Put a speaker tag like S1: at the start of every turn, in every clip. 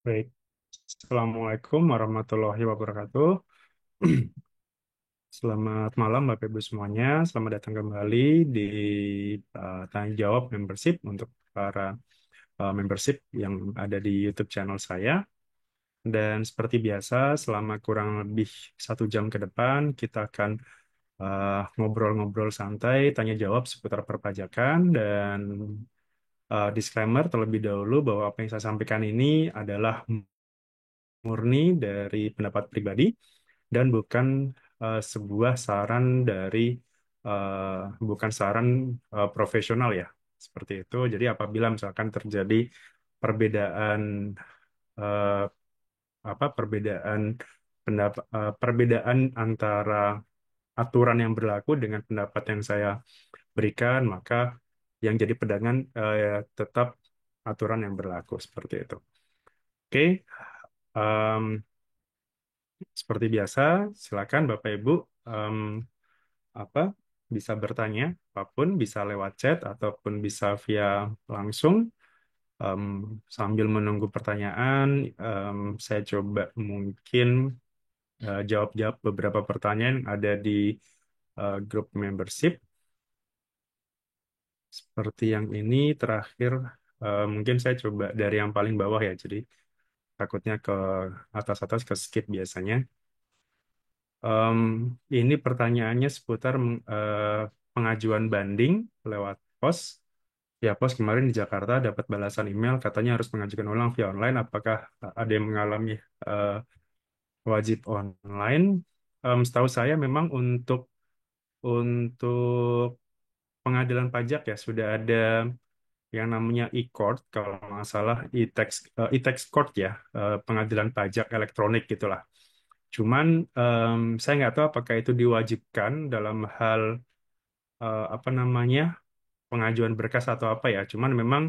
S1: Baik, Assalamualaikum warahmatullahi wabarakatuh. Selamat malam Bapak Ibu semuanya. Selamat datang kembali di Tanya Jawab Membership untuk para membership yang ada di YouTube channel saya. Dan seperti biasa, selama kurang lebih 1 jam ke depan, kita akan ngobrol-ngobrol santai, tanya jawab seputar perpajakan, dan disclaimer terlebih dahulu bahwa apa yang saya sampaikan ini adalah murni dari pendapat pribadi dan bukan sebuah saran dari bukan saran profesional ya seperti itu. Jadi apabila misalkan terjadi perbedaan eh, perbedaan perbedaan antara aturan yang berlaku dengan pendapat yang saya berikan, maka yang jadi pegangan tetap aturan yang berlaku seperti itu. Oke, em, seperti biasa, silakan Bapak Ibu em, apa bisa bertanya apapun, bisa lewat chat ataupun bisa via langsung. Em, Sambil menunggu pertanyaan, saya coba mungkin jawab-jawab beberapa pertanyaan yang ada di grup membership. Seperti yang ini terakhir, mungkin saya coba dari yang paling bawah ya, jadi takutnya ke atas-atas ke skip biasanya. Em, ini pertanyaannya seputar pengajuan banding lewat pos. Ya, pos kemarin di Jakarta dapat balasan email katanya harus mengajukan ulang via online. Apakah ada yang mengalami eh, wajib online? Setahu saya memang untuk pengadilan pajak ya sudah ada yang namanya e-court kalau nggak salah e-tax court ya, pengadilan pajak elektronik gitulah. Cuman saya nggak tahu apakah itu diwajibkan dalam hal apa namanya pengajuan berkas atau apa ya. Cuman memang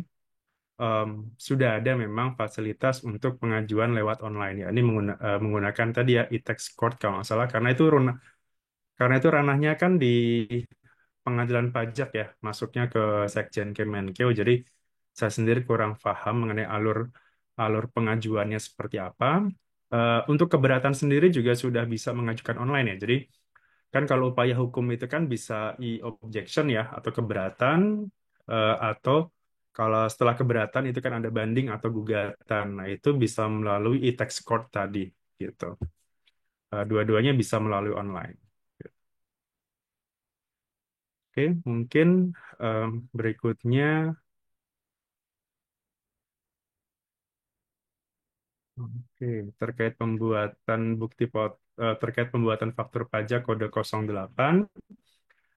S1: em, sudah ada memang fasilitas untuk pengajuan lewat online ya. Ini menggunakan tadi ya e-tax court kalau nggak salah karena itu ranahnya kan di pengadilan pajak ya, masuknya ke Sekjen Kemenkeu. Jadi saya sendiri kurang paham mengenai alur alur pengajuannya seperti apa. Untuk keberatan sendiri juga sudah bisa mengajukan online ya. Jadi kan kalau upaya hukum itu kan bisa e-objection ya atau keberatan, atau kalau setelah keberatan itu kan ada banding atau gugatan. Nah, itu bisa melalui e-tax court tadi gitu. Dua-duanya bisa melalui online. Oke, mungkin berikutnya. Oke, terkait pembuatan faktur pajak kode 08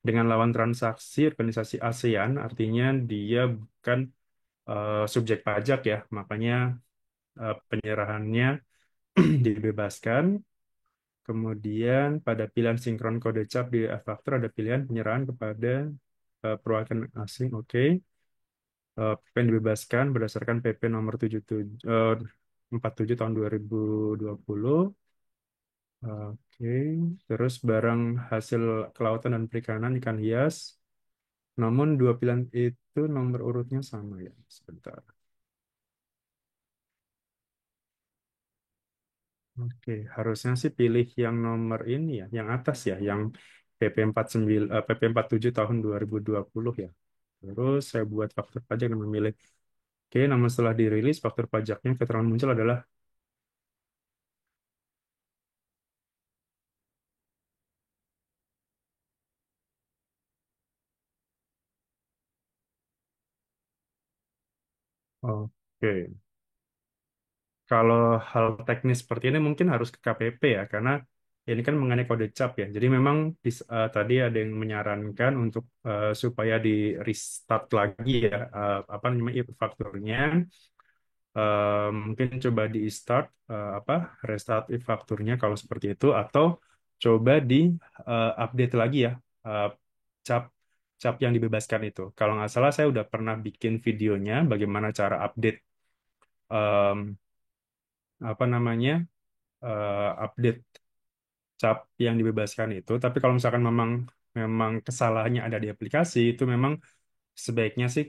S1: dengan lawan transaksi organisasi ASEAN, artinya dia bukan subjek pajak ya, makanya penyerahannya dibebaskan. Kemudian pada pilihan sinkron kode cap di faktur ada pilihan penyerahan kepada perwakilan asing. Oke. PP yang dibebaskan berdasarkan PP nomor 47 tahun 2020. Oke, terus barang hasil kelautan dan perikanan ikan hias. Namun dua pilihan itu nomor urutnya sama ya. Sebentar. Oke, harusnya sih pilih yang nomor ini ya, yang atas ya, yang PP 47 tahun 2020 ya. Terus saya buat faktur pajak dan memilih. Oke, namun setelah dirilis faktur pajaknya keterangan muncul adalah. Oke. Kalau hal teknis seperti ini mungkin harus ke KPP ya, karena ini kan mengenai kode cap ya. Jadi memang tadi ada yang menyarankan untuk supaya di restart lagi ya, apa namanya e-fakturnya. Mungkin coba di start restart e-fakturnya kalau seperti itu, atau coba di update lagi ya eh, cap cap yang dibebaskan itu. Kalau nggak salah saya udah pernah bikin videonya bagaimana cara update em, apa namanya update cap yang dibebaskan itu. Tapi kalau misalkan memang memang kesalahannya ada di aplikasi, itu memang sebaiknya sih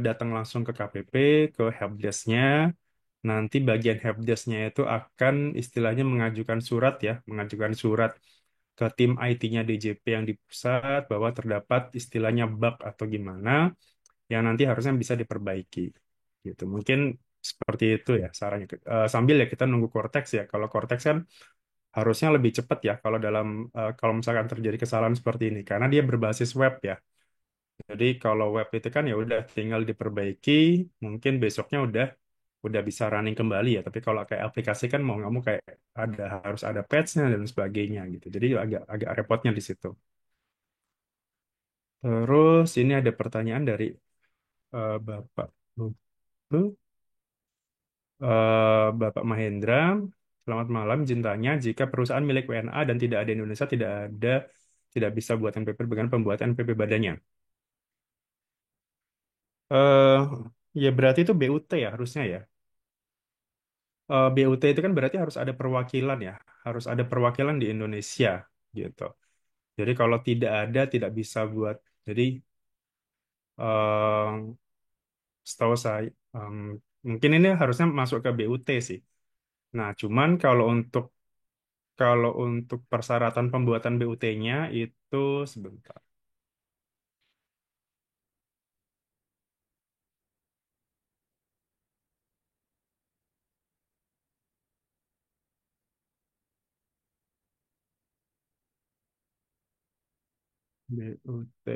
S1: datang langsung ke KPP, ke helpdesk-nya, Nanti bagian helpdesk-nya itu akan istilahnya mengajukan surat ya, mengajukan surat ke tim IT-nya DJP yang di pusat bahwa terdapat istilahnya bug atau gimana yang nanti harusnya bisa diperbaiki. Gitu. Mungkin seperti itu ya sarannya. Sambil ya kita nunggu Cortex ya. Kalau Cortex kan harusnya lebih cepat ya kalau misalkan terjadi kesalahan seperti ini karena dia berbasis web ya. Jadi kalau web itu kan ya udah tinggal diperbaiki, mungkin besoknya udah bisa running kembali ya. Tapi kalau kayak aplikasi kan mau nggak mau kayak harus ada patch-nya dan sebagainya gitu. Jadi agak agak repotnya di situ. Terus ini ada pertanyaan dari Bapak Bapak Mahendra. Selamat malam, Jintanya. Jika perusahaan milik WNA dan tidak ada di Indonesia, tidak bisa buat NPP dengan pembuatan NPP badannya. eh Ya berarti itu BUT ya harusnya ya. BUT itu kan berarti harus ada perwakilan ya, harus ada perwakilan di Indonesia gitu. Jadi kalau tidak ada, tidak bisa buat. Jadi eh, setahu saya mungkin ini harusnya masuk ke BUT sih. Nah, cuman kalau untuk persyaratan pembuatan BUT-nya itu sebentar. BUT.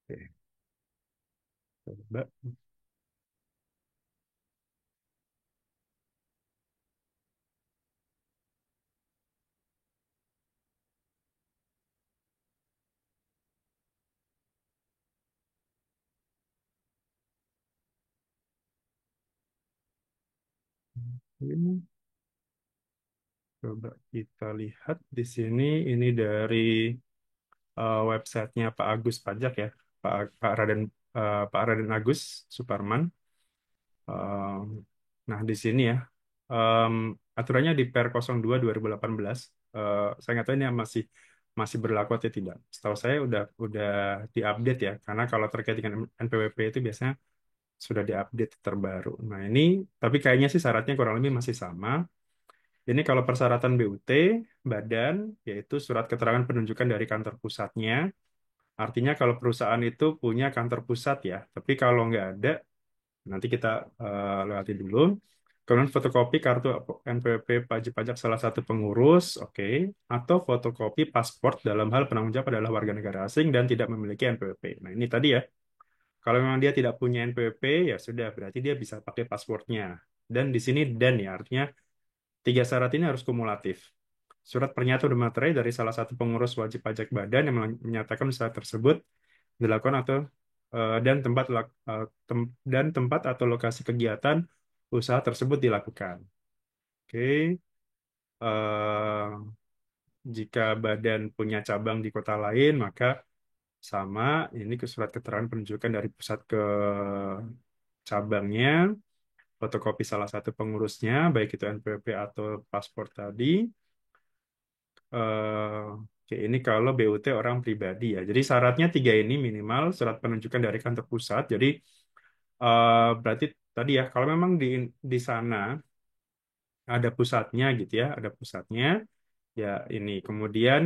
S1: Oke, coba. Ini coba kita lihat di sini. Ini dari websitenya Pak Agus Pajak ya, Pak Raden Agus Suparman. Um, nah di sini ya, um, aturannya di Per 02 2018. Saya nggak tahu ini masih masih berlaku atau tidak. Setahu saya udah diupdate ya, karena kalau terkait dengan NPWP itu biasanya sudah diupdate terbaru. Nah ini, tapi kayaknya sih syaratnya kurang lebih masih sama. Ini kalau persyaratan BUT, badan, yaitu surat keterangan penunjukan dari kantor pusatnya. Artinya kalau perusahaan itu punya kantor pusat ya, tapi kalau nggak ada, nanti kita lewati dulu. Kemudian fotokopi kartu NPWP wajib pajak salah satu pengurus, oke. Atau fotokopi paspor dalam hal penanggung jawab adalah warga negara asing dan tidak memiliki NPWP. Nah ini tadi ya, kalau memang dia tidak punya NPWP, ya sudah, berarti dia bisa pakai pasportnya. Dan di sini dan ya, artinya tiga syarat ini harus kumulatif. Surat pernyataan dan materai dari salah satu pengurus wajib pajak badan yang menyatakan usaha tersebut dilakukan dan tempat atau lokasi kegiatan usaha tersebut dilakukan. Oke. Eh, Jika badan punya cabang di kota lain, maka sama ini ke surat keterangan penunjukan dari pusat ke cabangnya, fotokopi salah satu pengurusnya, baik itu NPWP atau paspor tadi. Oke, ini kalau BUT orang pribadi ya. Jadi syaratnya tiga ini minimal surat penunjukan dari kantor pusat. Jadi berarti tadi ya, kalau memang di sana ada pusatnya gitu ya, ada pusatnya, ya ini. Kemudian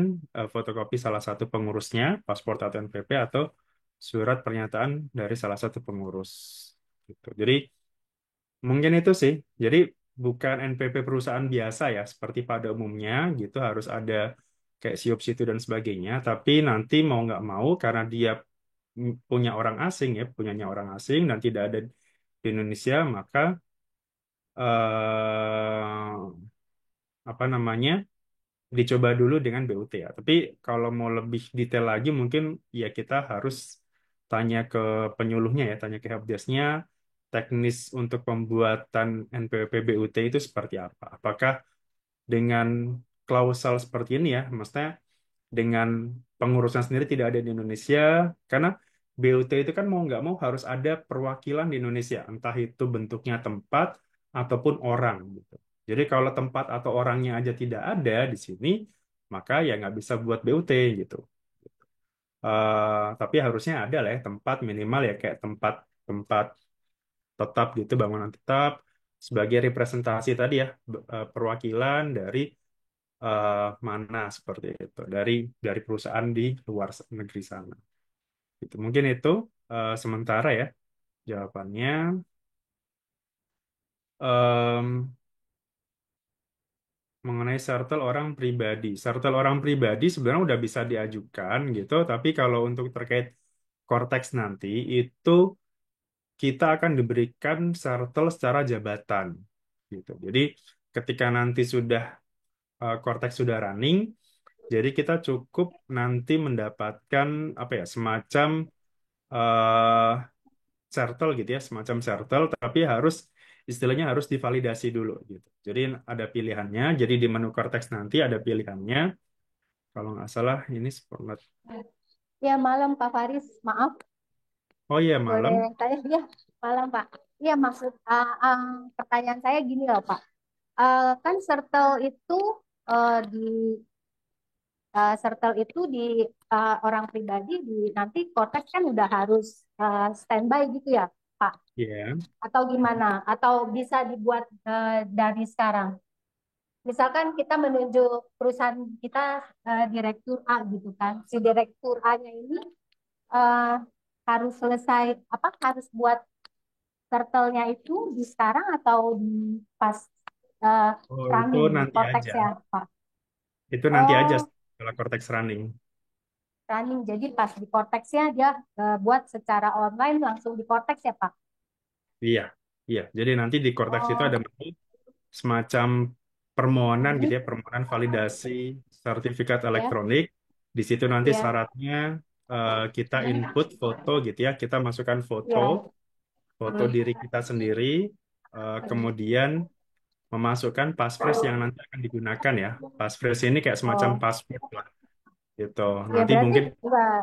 S1: fotokopi salah satu pengurusnya, paspor atau NPP atau surat pernyataan dari salah satu pengurus. Gitu. Jadi mungkin itu sih. Jadi bukan NPP perusahaan biasa ya, seperti pada umumnya gitu harus ada kayak siop situ dan sebagainya. Tapi nanti mau nggak mau karena dia punya orang asing ya, punyanya orang asing dan tidak ada di Indonesia, maka apa namanya dicoba dulu dengan BUT ya. Tapi kalau mau lebih detail lagi mungkin ya kita harus tanya ke penyuluhnya ya, tanya ke helpdesk-nya teknis untuk pembuatan NPWP BUT itu seperti apa. Apakah dengan klausal seperti ini ya, maksudnya dengan pengurusan sendiri tidak ada di Indonesia, karena BUT itu kan mau nggak mau harus ada perwakilan di Indonesia, entah itu bentuknya tempat ataupun orang gitu. Jadi kalau tempat atau orangnya aja tidak ada di sini, maka ya nggak bisa buat BUT gitu. Tapi harusnya ada lah ya tempat minimal ya kayak tempat tempat tetap gitu, bangunan tetap sebagai representasi tadi ya, perwakilan dari mana seperti itu, dari perusahaan di luar negeri sana. Itu mungkin itu sementara ya jawabannya. Em, Mengenai shuttle orang pribadi, shuttle orang pribadi sebenarnya udah bisa diajukan gitu, tapi kalau untuk terkait Cortex nanti itu kita akan diberikan shuttle secara jabatan gitu. Jadi ketika nanti sudah Cortex sudah running, jadi kita cukup nanti mendapatkan apa ya, semacam eh shuttle gitu ya, semacam shuttle, tapi harus istilahnya harus divalidasi dulu gitu. Jadi ada pilihannya. Jadi di menu Cortex nanti ada pilihannya. Kalau nggak salah ini Sportlet.
S2: Ya, malam Pak Faris. Maaf,
S1: Oh iya
S2: boleh
S1: malam.
S2: saya? Ya, malam Pak. Iya, maksud pertanyaan saya gini loh Pak. Kan di Sertel itu di orang pribadi di nanti Cortex kan udah harus standby gitu ya, Pak?
S1: Iya.
S2: Atau gimana? Atau bisa dibuat dari sekarang? Misalkan kita menunjuk perusahaan kita direktur A gitu kan. Si direktur A-nya ini eh, harus selesai apa harus buat turtle-nya itu di sekarang atau di pas eh,
S1: Oh itu
S2: running di
S1: nanti
S2: Cortex
S1: aja.
S2: ya, Pak?
S1: Itu nanti aja
S2: Oh,
S1: setelah Cortex running.
S2: running. Jadi pas di Cortex-nya dia buat secara online langsung di Cortex ya, Pak?
S1: Iya. Iya. Jadi nanti di Cortex itu ada
S2: Oh,
S1: semacam permohonan gitu
S2: mm,
S1: ya, permohonan validasi sertifikat
S2: ya,
S1: elektronik. Di situ nanti
S2: ya,
S1: syaratnya kita
S2: mm,
S1: input foto gitu ya, kita masukkan foto,
S2: ya,
S1: foto
S2: mm,
S1: diri kita sendiri,
S2: mm.
S1: kemudian memasukkan passphrase yang nanti akan digunakan ya. Passphrase ini kayak semacam
S2: Oh,
S1: password lah gitu.
S2: ya
S1: Nanti
S2: berarti
S1: mungkin
S2: enggak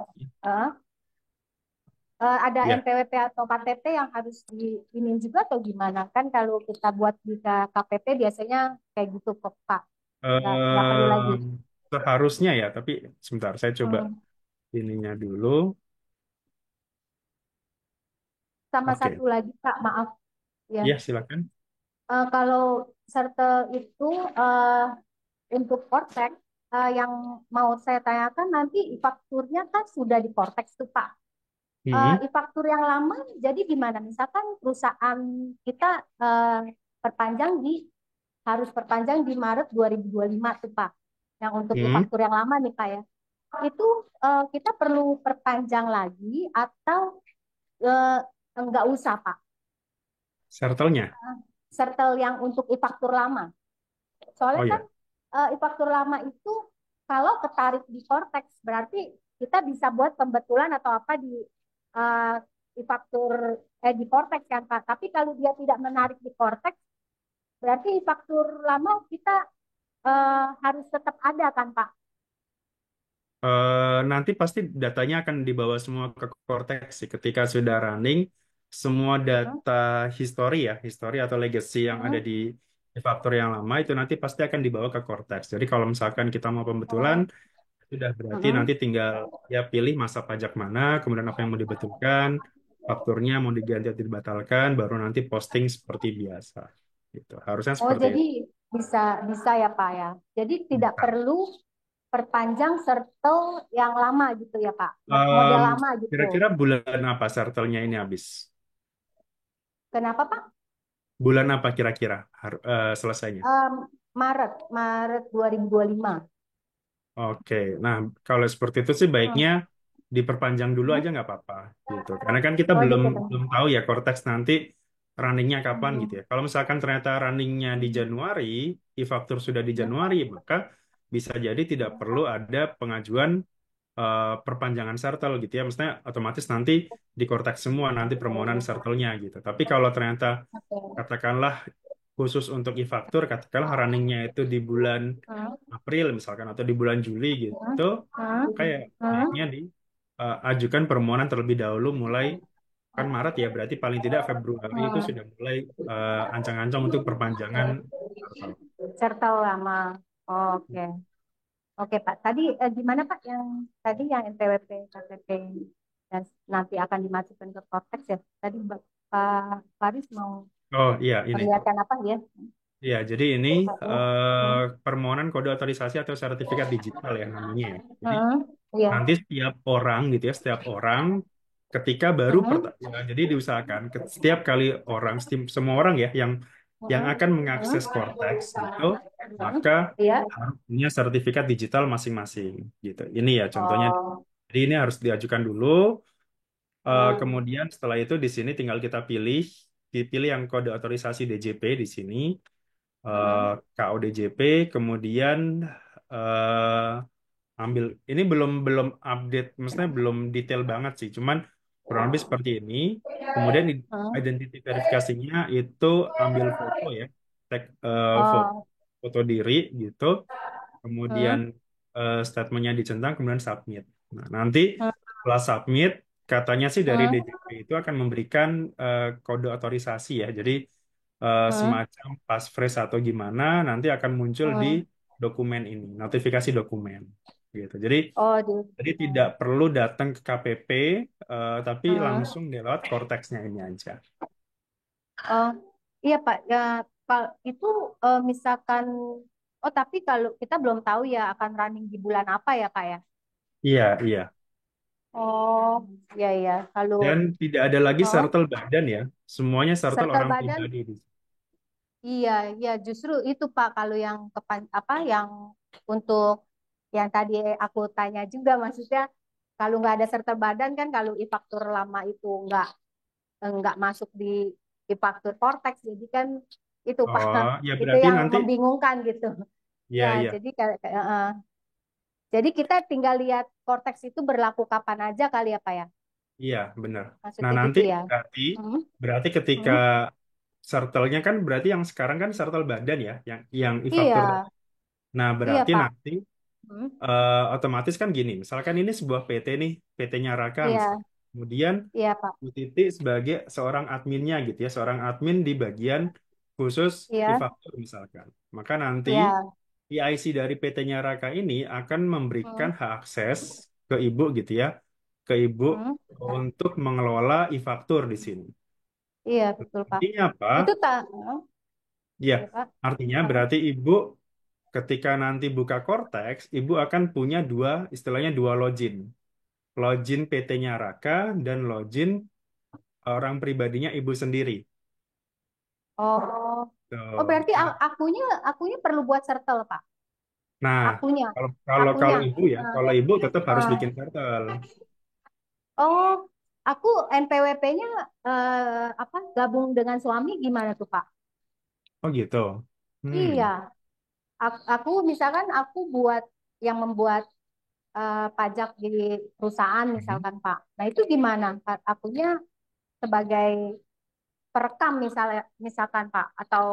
S2: eh, ada
S1: ya
S2: NPWP atau KTP yang harus diinin juga atau gimana? Kan kalau kita buat di KPP biasanya kayak gitu kok, Pak. Nggak perlu lagi.
S1: eh, seharusnya ya, tapi sebentar saya coba
S2: Hmm.
S1: ininya dulu.
S2: Sama
S1: Oke,
S2: satu lagi, Kak, maaf ya.
S1: ya silakan.
S2: Kalau Sertel itu untuk Cortex, yang mau saya tanyakan nanti e-fakturnya kan sudah di Cortex tuh, Pak.
S1: Hmm.
S2: E-faktur yang lama jadi gimana? Misalkan perusahaan kita eh, perpanjang di harus perpanjang di Maret 2025 tuh Pak. Yang untuk
S1: Hmm.
S2: e-faktur yang lama nih Pak ya. Itu kita perlu perpanjang lagi atau eh, enggak usah Pak?
S1: Sertelnya.
S2: Sertel yang untuk e-faktur lama. Soalnya
S1: Oh
S2: kan
S1: ya.
S2: e-faktur lama itu kalau ketarik di Cortex berarti kita bisa buat pembetulan atau apa di eh, e-faktur di Cortex kan Pak. Tapi kalau dia tidak menarik di Cortex berarti e-faktur lama kita harus tetap ada kan Pak?
S1: Nanti pasti datanya akan dibawa semua ke Cortex sih. Ketika sudah running, semua
S2: Hmm,
S1: data history ya, history atau legacy yang ada
S2: hmm,
S1: di faktor yang lama itu nanti pasti akan dibawa ke Cortex. Jadi kalau misalkan kita mau pembetulan,
S2: oh,
S1: sudah berarti
S2: hmm.
S1: nanti tinggal ya pilih masa pajak mana, kemudian apa yang mau dibetulkan, fakturnya mau diganti atau dibatalkan, baru nanti posting seperti biasa. Gitu. Harusnya
S2: Oh,
S1: seperti
S2: jadi
S1: itu.
S2: bisa bisa ya Pak ya. Jadi tidak
S1: Bisa.
S2: perlu perpanjang sertel yang lama gitu ya Pak. Model
S1: Em,
S2: lama gitu.
S1: Kira-kira bulan apa sertelnya ini habis?
S2: Kenapa Pak?
S1: Bulan apa kira-kira selesainya?
S2: Em, Maret 2025.
S1: Oke, nah kalau seperti itu sih
S2: Hmm.
S1: baiknya diperpanjang dulu
S2: Hmm.
S1: aja nggak apa-apa gitu. Karena kan kita
S2: Oh,
S1: belum belum
S2: diperpanjang.
S1: tahu ya Cortex nanti runningnya kapan gitu
S2: Hmm.
S1: ya. Kalau misalkan ternyata runningnya di
S2: Hmm.
S1: Januari, e-faktur sudah di
S2: Hmm.
S1: Januari, maka bisa jadi tidak perlu ada pengajuan perpanjangan sertel gitu ya. Maksudnya otomatis nanti di Cortex semua nanti permohonan sertelnya gitu. Tapi kalau ternyata
S2: Oke.
S1: katakanlah khusus untuk e-faktur, katakanlah runningnya itu di bulan
S2: Hmm.
S1: April misalkan atau di bulan Juli
S2: Hmm.
S1: gitu, kayak
S2: Hmm.
S1: baiknya diajukan permohonan terlebih dahulu mulai kan Maret ya berarti paling tidak Februari itu
S2: Hmm.
S1: sudah mulai ancang-ancang untuk perpanjangan.
S2: Sertel lama. Oke. Oke Pak, tadi gimana Pak yang tadi yang NPWP, KTP dan nanti akan dimasukkan ke Cortex ya? Tadi Pak Faris mau
S1: Oh iya ini.
S2: perlihatkan apa ya?
S1: Ya, jadi ini
S2: Hmm,
S1: permohonan kode otorisasi atau sertifikat digital ya namanya ya. Jadi
S2: hmm, iya.
S1: nanti setiap orang gitu ya, setiap orang ketika baru
S2: Hmm,
S1: ya, jadi diusahakan setiap kali orang, semua orang ya yang
S2: hmm,
S1: akan
S2: hmm,
S1: mengakses Cortex gitu,
S2: hmm.
S1: maka
S2: Iya.
S1: harus punya sertifikat digital masing-masing gitu. Ini ya contohnya.
S2: Oh,
S1: Jadi ini harus diajukan dulu.
S2: hmm,
S1: Kemudian setelah itu di sini tinggal kita pilih yang kode otorisasi DJP di sini, eh,
S2: hmm,
S1: KODJP, kemudian eh, ambil ini belum belum update, maksudnya belum detail banget sih, cuman kurang lebih seperti ini. Kemudian
S2: hmm.
S1: identity verifikasinya itu ambil foto ya, tag
S2: Oh,
S1: foto diri gitu, kemudian
S2: hmm,
S1: statementnya dicentang, kemudian submit. Nah, nanti
S2: hmm,
S1: setelah submit, katanya sih dari
S2: hmm,
S1: DJP itu akan memberikan kode otorisasi ya. Jadi
S2: hmm,
S1: semacam passphrase atau gimana nanti akan muncul di
S2: hmm.
S1: dokumen ini, notifikasi dokumen gitu.
S2: Oh,
S1: Jadi tidak perlu datang ke KPP, tapi
S2: hmm.
S1: langsung di lewat Cortex-nya ini aja.
S2: Oh, iya Pak. Ya, kalau itu misalkan, oh tapi kalau kita belum tahu ya akan running di bulan apa ya Pak ya?
S1: Iya, iya.
S2: Oh, iya iya. Kalau
S1: Dan tidak ada lagi
S2: oh,
S1: sertel badan ya. Semuanya sertel
S2: serta
S1: orang
S2: badan,
S1: pribadi di
S2: iya iya justru itu Pak. Kalau yang apa yang untuk yang tadi aku tanya juga, maksudnya kalau nggak ada serta badan kan, kalau e-faktur lama itu nggak masuk di e-faktur Cortex, jadi kan itu Pak,
S1: Oh, ya
S2: itu
S1: berarti
S2: yang
S1: nanti,
S2: membingungkan gitu. Ya,
S1: ya, ya,
S2: jadi kita tinggal lihat Cortex itu berlaku kapan aja kali ya Pak ya.
S1: iya, benar. Nah,
S2: Maksudnya
S1: nanti
S2: gitu ya.
S1: berarti,
S2: Hmm,
S1: berarti ketika
S2: hmm.
S1: sertelnya kan berarti yang sekarang kan sertel badan ya, yang e-faktur.
S2: Iya,
S1: Nah,
S2: iya
S1: berarti
S2: Pak.
S1: nanti
S2: Hmm,
S1: otomatis kan gini, misalkan ini sebuah PT nih, PT-nya Raka
S2: iya,
S1: misalkan. Kemudian
S2: iya Pak.
S1: Bu Titi sebagai seorang adminnya gitu ya, seorang admin di bagian khusus
S2: Iya,
S1: e-faktur misalkan. Maka nanti
S2: iya.
S1: PIC dari PT-nya Raka ini akan memberikan
S2: Hmm,
S1: hak akses ke ibu gitu ya, ke ibu
S2: hmm.
S1: untuk mengelola e-faktur di sini.
S2: Iya betul Pak.
S1: Artinya apa?
S2: Itu tak,
S1: Ya,
S2: iya Pak.
S1: artinya
S2: Apa?
S1: berarti ibu ketika nanti buka Cortex, ibu akan punya dua, istilahnya dua login. Login PT-nya Raka dan login orang pribadinya ibu sendiri.
S2: Oh, oh
S1: Tuh.
S2: berarti akunya perlu buat sertel Pak.
S1: Nah,
S2: Akunya,
S1: kalau kalau
S2: akunya.
S1: kalau ibu ya,
S2: Nah,
S1: kalau ibu tetap harus
S2: eh,
S1: bikin kartel.
S2: oh, aku NPWP-nya apa gabung dengan suami gimana tuh Pak?
S1: Oh gitu.
S2: Iya,
S1: Hmm.
S2: aku misalkan aku buat yang membuat pajak di perusahaan
S1: Mhm.
S2: misalkan Pak. Nah itu gimana? Akunya sebagai perekam misalnya, misalkan Pak, atau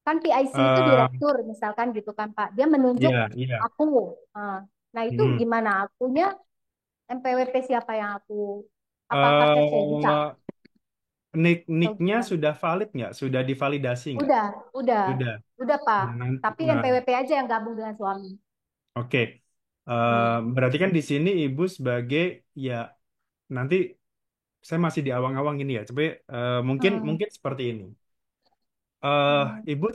S2: kan PIC itu
S1: Eh,
S2: direktur misalkan gitu kan Pak. Dia menunjuk
S1: iya, iya.
S2: aku. Nah, nah itu
S1: Mhm.
S2: gimana? Akunya NPWP siapa yang aku apa KTP bisa?
S1: Eh,
S2: Atau
S1: nicknya
S2: gimana?
S1: sudah valid nggak? Sudah divalidasi nggak?
S2: Udah, udah,
S1: Sudah.
S2: udah Pak.
S1: Nah, nanti,
S2: Tapi
S1: nah,
S2: NPWP aja yang gabung dengan suami.
S1: oke. Eh,
S2: Hmm.
S1: berarti kan di sini ibu sebagai ya nanti saya masih di awang-awang ini ya. Coba mungkin
S2: Hmm.
S1: mungkin seperti ini. eh
S2: Hmm.
S1: Ibu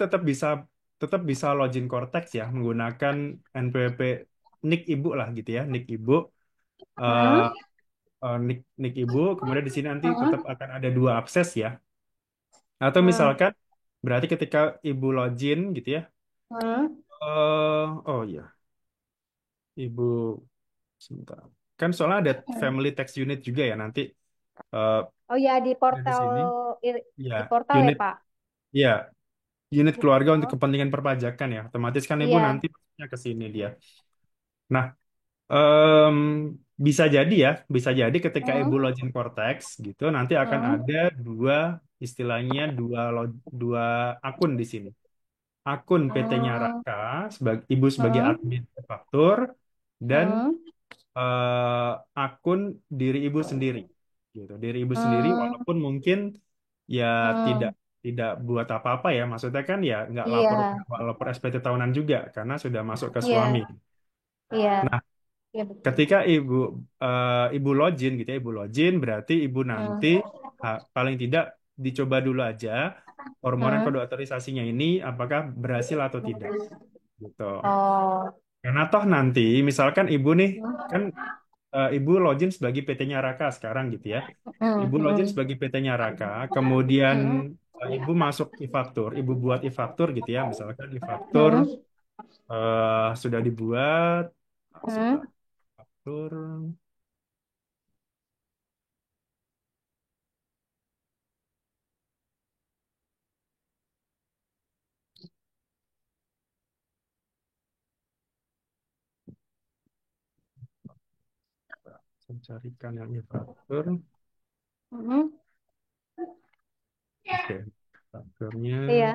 S1: tetap bisa login Cortex ya menggunakan NPWP nick ibu lah gitu ya, nick ibu, eh
S2: Hmm.
S1: nick ibu. Kemudian di sini nanti tetap
S2: Hmm.
S1: akan ada dua akses ya. Atau
S2: Hmm.
S1: misalkan berarti ketika ibu login gitu ya,
S2: Hmm.
S1: oh iya, ibu sebentar. Kan soalnya ada
S2: Hmm.
S1: family tax unit juga ya nanti, eh
S2: Oh ya di
S1: ada di
S2: portal
S1: sini. Ya,
S2: di portal ya
S1: unit
S2: Pak.
S1: ya unit keluarga untuk
S2: Oh,
S1: kepentingan perpajakan ya. Otomatis kan ibu
S2: iya.
S1: nanti masuknya ke sini dia. Nah, Em, bisa jadi ya, bisa jadi ketika Ibu
S2: Hmm.
S1: login Cortex gitu, nanti akan
S2: Hmm.
S1: ada dua, istilahnya dua akun di sini. Akun PT-nya
S2: Hmm.
S1: Raka, Ibu sebagai
S2: Hmm.
S1: admin faktur, dan
S2: Hmm.
S1: eh, akun diri Ibu sendiri. Gitu. Diri Ibu sendiri,
S2: Hmm.
S1: walaupun mungkin ya
S2: Hmm.
S1: tidak
S2: Hmm.
S1: tidak buat apa-apa ya. Maksudnya kan ya
S2: Iya,
S1: nggak lapor SPT tahunan juga karena sudah masuk ke suami.
S2: iya, iya,
S1: Nah,
S2: iya betul.
S1: ketika ibu login gitu ya, ibu login berarti ibu nanti
S2: Hmm,
S1: paling tidak dicoba dulu aja permohonan kode
S2: hmm.
S1: otorisasinya ini apakah berhasil atau tidak gitu.
S2: Oh,
S1: Karena toh nanti misalkan ibu nih
S2: hmm,
S1: kan ibu login sebagai PT-nya Raka sekarang gitu ya.
S2: hmm,
S1: Ibu login
S2: hmm,
S1: sebagai PT-nya Raka, kemudian
S2: hmm,
S1: ibu masuk e-faktur, ibu buat e-faktur gitu ya. Misalkan e-faktur
S2: hmm,
S1: sudah dibuat, sebentar,
S2: hmm,
S1: faktur, saya carikan yang e-faktur.
S2: hmm.
S1: Oke, fakturnya.
S2: Iya.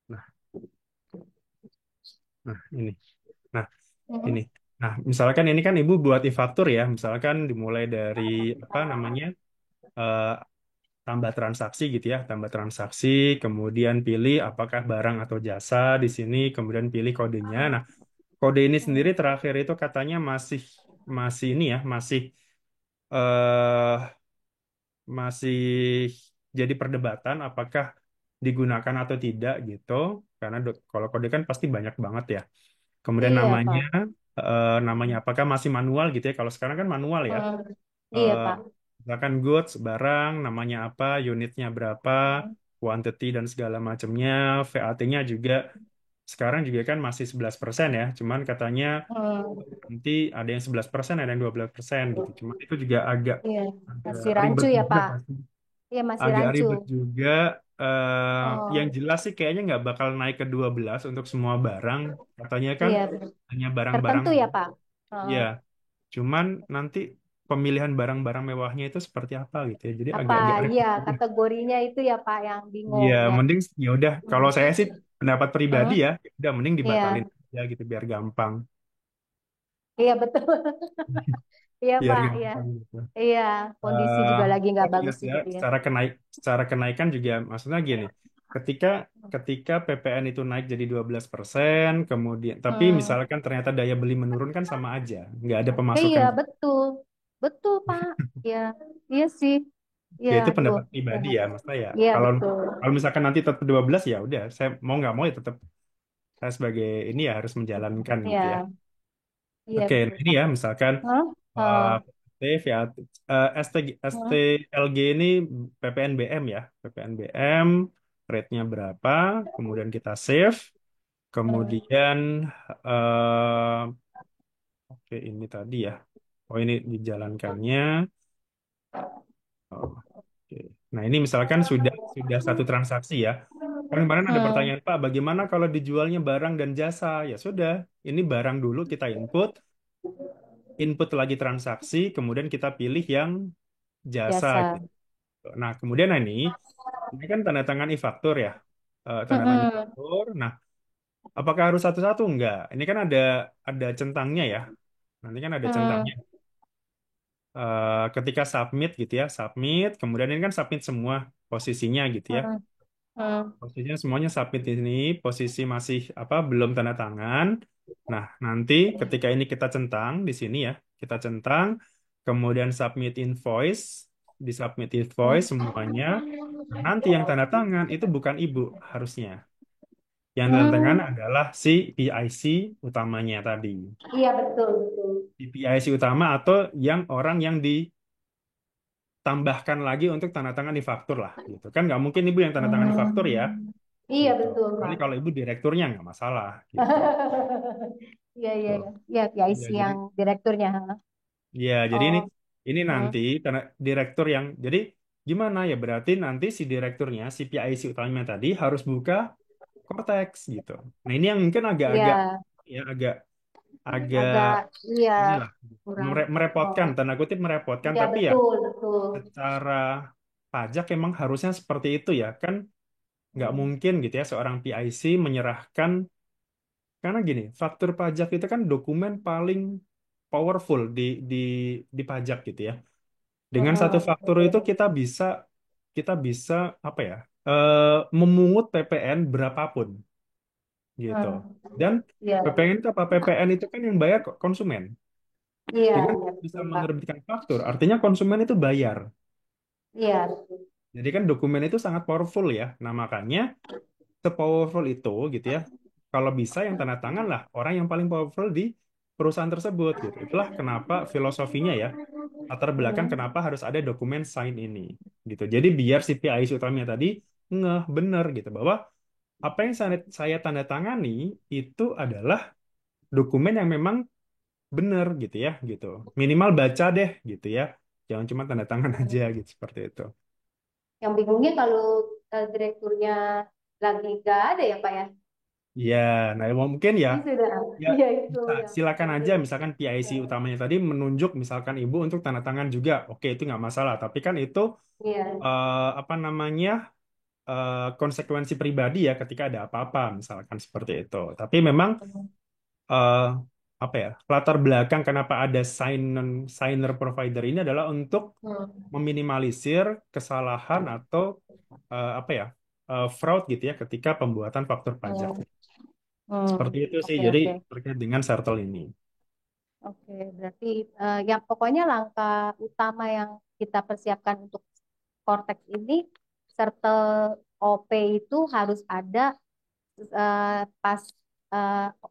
S1: Nah, nah ini. Nah,
S2: Hmm,
S1: ini. Nah, misalkan ini kan ibu buat e-faktur ya. Misalkan dimulai dari apa namanya? eh, tambah transaksi gitu ya, tambah transaksi, kemudian pilih apakah barang atau jasa di sini, kemudian pilih kodenya. Nah, kode ini sendiri terakhir itu katanya masih masih ini ya, eh masih jadi perdebatan apakah digunakan atau tidak gitu. Karena kalau kode kan pasti banyak banget ya. Kemudian
S2: iya,
S1: namanya
S2: Pak.
S1: namanya apakah masih manual gitu ya? Kalau sekarang kan manual ya.
S2: Hmm, iya,
S1: eh,
S2: Pak.
S1: Misalkan goods, barang, namanya apa, unitnya berapa,
S2: Hmm,
S1: quantity dan segala macamnya, VAT-nya juga sekarang juga kan masih 11% ya, cuman katanya
S2: hmm,
S1: nanti ada yang 11%, ada yang 12% gitu. Cuman itu juga
S2: iya.
S1: agak
S2: Masih rancu
S1: ribet
S2: ya,
S1: juga
S2: Pak.
S1: pasti.
S2: Iya, masih
S1: Agak
S2: rancu.
S1: ribet juga. Yang
S2: Oh,
S1: jelas sih kayaknya nggak bakal naik ke 12 untuk semua barang. Katanya kan
S2: iya.
S1: hanya barang-barang
S2: Tertentu ya, Pak. Oh,
S1: ya. Cuman nanti pemilihan barang-barang mewahnya itu seperti apa gitu ya. Jadi
S2: apa?
S1: agak-agak
S2: Iya,
S1: repot juga.
S2: kategorinya itu ya, Pak, yang
S1: Iya,
S2: bingung ya.
S1: mending ya udah. Kalau
S2: Hmm,
S1: saya sih pendapat pribadi
S2: hmm,
S1: ya, udah mending dibatalin
S2: iya,
S1: aja gitu biar gampang,
S2: iya betul. Iya,
S1: biar
S2: Pak, iya.
S1: gampang gitu.
S2: Iya, kondisi
S1: eh
S2: juga lagi
S1: oh
S2: nggak
S1: iya
S2: bagus
S1: ya,
S2: juga ya.
S1: secara kenaikan juga maksudnya gini. Ketika ketika PPN itu naik jadi 12%, kemudian tapi
S2: Hmm.
S1: misalkan ternyata daya beli menurun kan sama aja, nggak ada
S2: Iya,
S1: pemasukan.
S2: betul. Betul, Pak. Iya, iya sih. Iya,
S1: Ya itu
S2: aduh.
S1: pendapat
S2: Ya.
S1: pribadi ya, maksudnya ya.
S2: Iya,
S1: Kalau
S2: betul.
S1: kalau misalkan nanti tetap 12 ya udah, saya mau nggak mau ya tetap saya sebagai ini ya harus menjalankan gitu ya.
S2: Iya, iya
S1: Oke, nah
S2: betul,
S1: ini
S2: Pak.
S1: ya misalkan
S2: Hah?
S1: uh,
S2: Oh,
S1: PT, VAT,
S2: hmm,
S1: STLG ini PPNBM ya, PPNBM rate-nya berapa, kemudian kita save,
S2: hmm,
S1: kemudian uh, oke ini tadi ya, oh ini dijalankannya. Oh, oke. Nah ini misalkan sudah satu transaksi ya. Kan kemarin ada
S2: hmm,
S1: pertanyaan Pak, bagaimana kalau dijualnya barang dan jasa? Ya sudah, ini barang dulu kita input lagi transaksi, kemudian kita pilih yang jasa
S2: biasa.
S1: gitu. Nah, kemudian ini kan tanda tangan e-faktur ya. Tanda tangan
S2: Hmm,
S1: e-faktur. Nah, apakah harus satu-satu? Enggak. Ini kan ada centangnya ya. Nanti kan ada
S2: hmm,
S1: centangnya. Ketika submit gitu ya, submit. Kemudian ini kan submit semua posisinya gitu ya.
S2: hmm, hmm,
S1: Posisinya semuanya submit ini, posisi masih apa belum tanda tangan. Nah, nanti ketika ini kita centang di sini ya, kita centang, kemudian submit invoice, di submit invoice
S2: hmm,
S1: semuanya. Nah, nanti yang tanda tangan itu bukan ibu harusnya. Yang tanda tangan
S2: hmm.
S1: adalah si PIC utamanya tadi.
S2: Iya betul, betul.
S1: Si PIC utama atau yang orang yang ditambahkan lagi untuk tanda tangan di faktur lah gitu. Kan nggak mungkin ibu yang tanda tangan di faktur ya
S2: Hmm. Iya
S1: gitu.
S2: betul,
S1: Kecuali
S2: Pak.
S1: kalau ibu direkturnya nggak masalah gitu.
S2: Iya, iya,
S1: Tuh.
S2: iya. Iya, PIC
S1: Ya, jadi
S2: yang direkturnya.
S1: ya jadi
S2: Oh,
S1: ini
S2: hmm,
S1: nanti direktur yang jadi gimana ya berarti nanti si direkturnya si PIC utamanya tadi harus buka Cortex gitu. Nah, ini yang mungkin agak-agak
S2: iya.
S1: ya agak agak
S2: Agak, iya,
S1: inilah
S2: kurang.
S1: merepotkan
S2: Oh,
S1: tanda kutip merepotkan
S2: iya
S1: tapi ya
S2: betul, betul.
S1: secara pajak emang harusnya seperti itu ya kan nggak
S2: Hmm.
S1: mungkin gitu ya seorang PIC menyerahkan karena gini faktur pajak itu kan dokumen paling powerful di pajak gitu ya. Dengan satu faktur itu kita bisa apa ya? Memungut PPN berapapun gitu. Dan
S2: Iya,
S1: PPN itu apa? PPN itu kan yang bayar konsumen.
S2: iya,
S1: Dengan
S2: iya,
S1: bisa
S2: betul, Pak.
S1: menerbitkan faktur, artinya konsumen itu bayar.
S2: Iya.
S1: Jadi kan dokumen itu sangat powerful ya. Nah, makanya sepowerful itu gitu ya. Kalau bisa yang tanda tangan lah orang yang paling powerful di perusahaan tersebut gitu. Itulah kenapa filosofinya ya, latar belakang
S2: Hmm.
S1: kenapa harus ada dokumen sign ini gitu. Jadi biar si PIC utamanya tadi ngeh bener gitu bahwa apa yang saya tanda tangani itu adalah dokumen yang memang bener gitu ya gitu. Minimal baca deh gitu ya. Jangan cuma tanda tangan aja gitu seperti itu.
S2: Yang bingungnya kalau direkturnya lagi nggak ada ya, Pak ya?
S1: Iya, nah mungkin ya.
S2: Ini sudah,
S1: Ya,
S2: iya itu
S1: bisa.
S2: yang
S1: Silakan aja,
S2: penting.
S1: misalkan PIC
S2: Ya.
S1: utamanya tadi menunjuk misalkan ibu untuk tanda tangan juga. Oke, itu nggak masalah. Tapi kan itu
S2: Iya.
S1: apa namanya konsekuensi pribadi ya ketika ada apa-apa, misalkan seperti itu. Tapi memang eh, apa ya latar belakang kenapa ada signer provider ini adalah untuk
S2: Hmm.
S1: meminimalisir kesalahan atau apa ya fraud gitu ya ketika pembuatan faktur pajak.
S2: Hmm. Hmm.
S1: Seperti itu sih.
S2: Oke,
S1: Jadi
S2: oke.
S1: terkait dengan Sertel ini.
S2: Oke, berarti yang pokoknya langkah utama yang kita persiapkan untuk Cortex ini, serta OP itu harus ada pas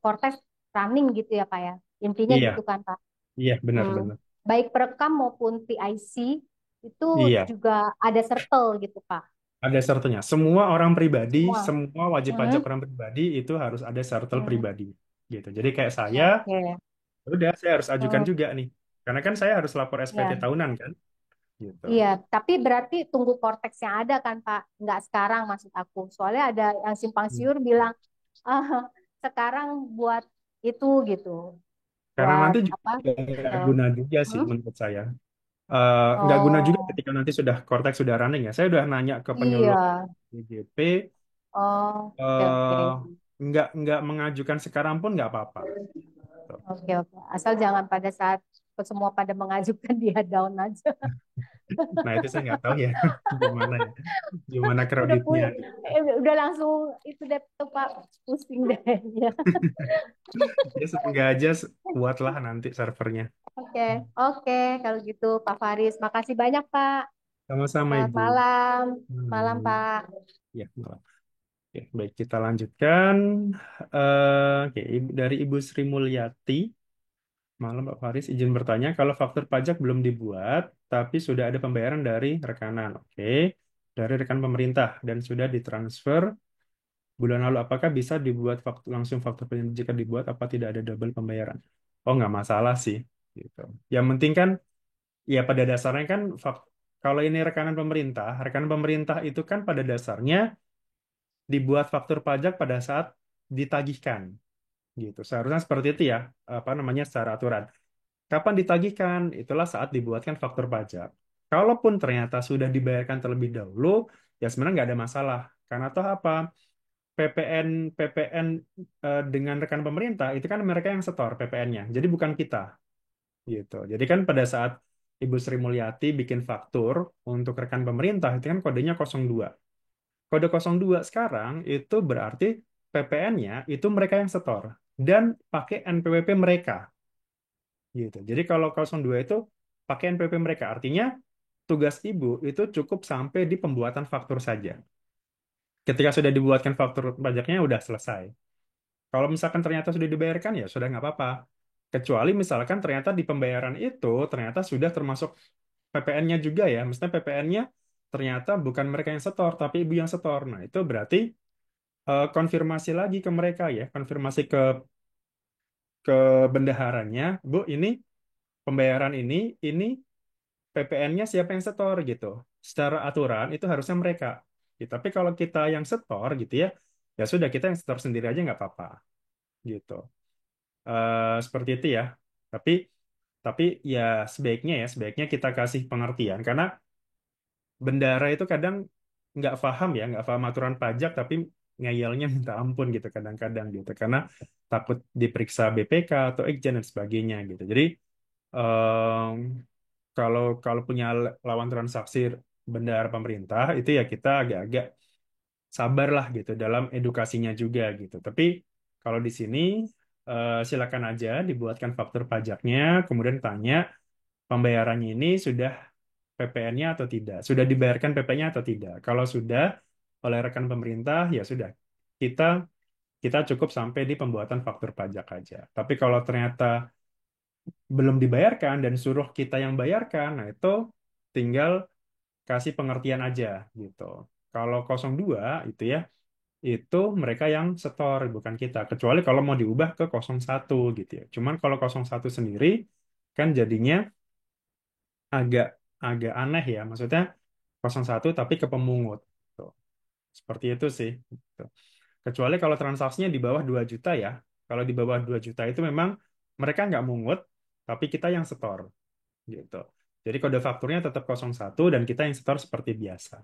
S2: Cortex running gitu ya Pak ya. Intinya gitu
S1: Iya,
S2: kan Pak.
S1: iya
S2: Hmm.
S1: benar-benar.
S2: Baik perekam maupun PIC itu
S1: Iya,
S2: juga ada sertel gitu Pak.
S1: ada sertnya. Semua orang pribadi,
S2: Semua.
S1: semua wajib pajak
S2: Hmm.
S1: orang pribadi itu harus ada sertel
S2: Hmm.
S1: pribadi. Gitu. Jadi kayak saya,
S2: Oke.
S1: udah saya harus ajukan
S2: Hmm.
S1: juga nih. Karena kan saya harus lapor SPT
S2: Ya.
S1: tahunan kan. Gitu.
S2: Iya, tapi berarti tunggu Cortex yang ada kan Pak, nggak sekarang maksud aku. Soalnya ada yang simpang
S1: Hmm.
S2: siur bilang, ah, sekarang buat itu gitu,
S1: Karena
S2: buat
S1: nanti juga
S2: apa?
S1: nggak
S2: eh,
S1: guna juga sih
S2: hmm?
S1: menurut saya. Nggak guna juga
S2: Oh,
S1: ketika nanti sudah Cortex sudah running ya. Saya udah nanya ke
S2: iya.
S1: penyuluh DJP,
S2: Oh, oke oke.
S1: eh, nggak mengajukan sekarang pun nggak apa-apa. Gitu.
S2: Oke oke. Asal jangan pada saat semua pada mengajukan dia down aja.
S1: Nah itu saya nggak tahu ya gimana ya, gimana
S2: Udah
S1: kreditnya.
S2: udah langsung itu deh tuh Pak, pusing deh ya.
S1: Ya semoga aja kuat lah nanti servernya.
S2: Oke, oke. Kalau gitu Pak Faris, makasih banyak Pak.
S1: Sama-sama
S2: Selamat
S1: Ibu.
S2: malam. Malam,
S1: Hmm.
S2: Pak.
S1: Ya, maaf. Oke, baik kita lanjutkan. Oke, dari Ibu Sri Mulyati. Malam Pak Faris, izin bertanya, kalau faktur pajak belum dibuat, tapi sudah ada pembayaran dari rekanan, oke, dari rekan pemerintah dan sudah ditransfer bulan lalu, apakah bisa dibuat langsung faktur pajak jika dibuat, apa tidak ada double pembayaran? Oh, nggak masalah sih, gitu. Yang penting kan, ya pada dasarnya kan, kalau ini rekanan pemerintah itu kan pada dasarnya dibuat faktur pajak pada saat ditagihkan, gitu. Seharusnya seperti itu ya, apa namanya secara aturan. Kapan ditagihkan? Itulah saat dibuatkan faktur pajak. Kalaupun ternyata sudah dibayarkan terlebih dahulu, ya sebenarnya nggak ada masalah. Karena toh apa? PPN dengan rekan pemerintah itu kan mereka yang setor PPN-nya. Jadi bukan kita gitu. Jadi kan pada saat Ibu Sri Mulyati bikin faktur untuk rekan pemerintah itu kan kodenya 02. Kode 02 sekarang itu berarti PPN-nya itu mereka yang setor dan pakai NPWP mereka gitu. Jadi kalau 02 itu pakai NPWP mereka, artinya tugas ibu itu cukup sampai di pembuatan faktur saja. Ketika sudah dibuatkan faktur pajaknya udah selesai. Kalau misalkan ternyata sudah dibayarkan ya sudah nggak apa-apa. Kecuali misalkan ternyata di pembayaran itu ternyata sudah termasuk PPN-nya juga ya. Maksudnya PPN-nya ternyata bukan mereka yang setor, tapi ibu yang setor. Nah, itu berarti konfirmasi lagi ke mereka ya, konfirmasi ke bendaharanya, Bu, ini pembayaran ini PPN-nya siapa yang setor gitu. Secara aturan itu harusnya mereka. Gitu. Tapi kalau kita yang setor gitu ya, ya sudah kita yang setor sendiri aja nggak apa-apa gitu. Seperti itu ya. Tapi tapi ya sebaiknya kita kasih pengertian karena bendara itu kadang nggak paham ya, nggak paham aturan pajak tapi ngeyelnya minta ampun gitu kadang-kadang gitu karena takut diperiksa BPK atau Ijen dan sebagainya gitu. Jadi em, kalau kalau punya lawan transaksi bendahara pemerintah itu ya kita agak-agak sabar lah gitu dalam edukasinya juga gitu. Tapi kalau di sini silakan aja dibuatkan faktur pajaknya, kemudian tanya pembayarannya ini sudah PPN-nya atau tidak, sudah dibayarkan PP-nya atau tidak. Kalau sudah oleh rekan pemerintah ya sudah kita kita cukup sampai di pembuatan faktur pajak aja. Tapi kalau ternyata belum dibayarkan dan suruh kita yang bayarkan, nah itu tinggal kasih pengertian aja gitu. Kalau 02 itu ya, itu mereka yang setor, bukan kita. Kecuali kalau mau diubah ke 01 gitu ya. Cuman kalau 01 sendiri, kan jadinya agak agak aneh ya. Maksudnya 01 tapi ke pemungut. Tuh. Seperti itu sih. Gitu. Kecuali kalau transaksinya di bawah 2 juta ya. Kalau di bawah 2 juta itu memang mereka nggak mungut, tapi kita yang setor. Gitu. Jadi kode fakturnya tetap 01 dan kita yang setor seperti biasa.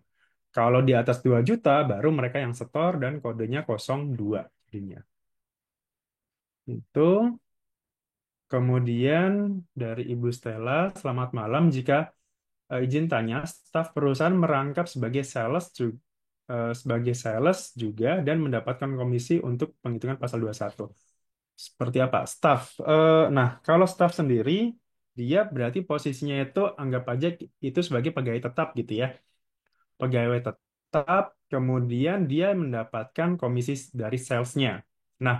S1: Kalau di atas 2 juta, baru mereka yang setor dan kodenya 02 jadinya. Itu. Kemudian dari Ibu Stella, selamat malam. Jika izin tanya, staf perusahaan merangkap sebagai sales juga dan mendapatkan komisi untuk penghitungan pasal 21. Seperti apa? Staf. Nah, kalau staf sendiri, dia berarti posisinya itu anggap aja itu sebagai pegawai tetap gitu ya. Pegawai tetap, kemudian dia mendapatkan komisi dari salesnya. Nah,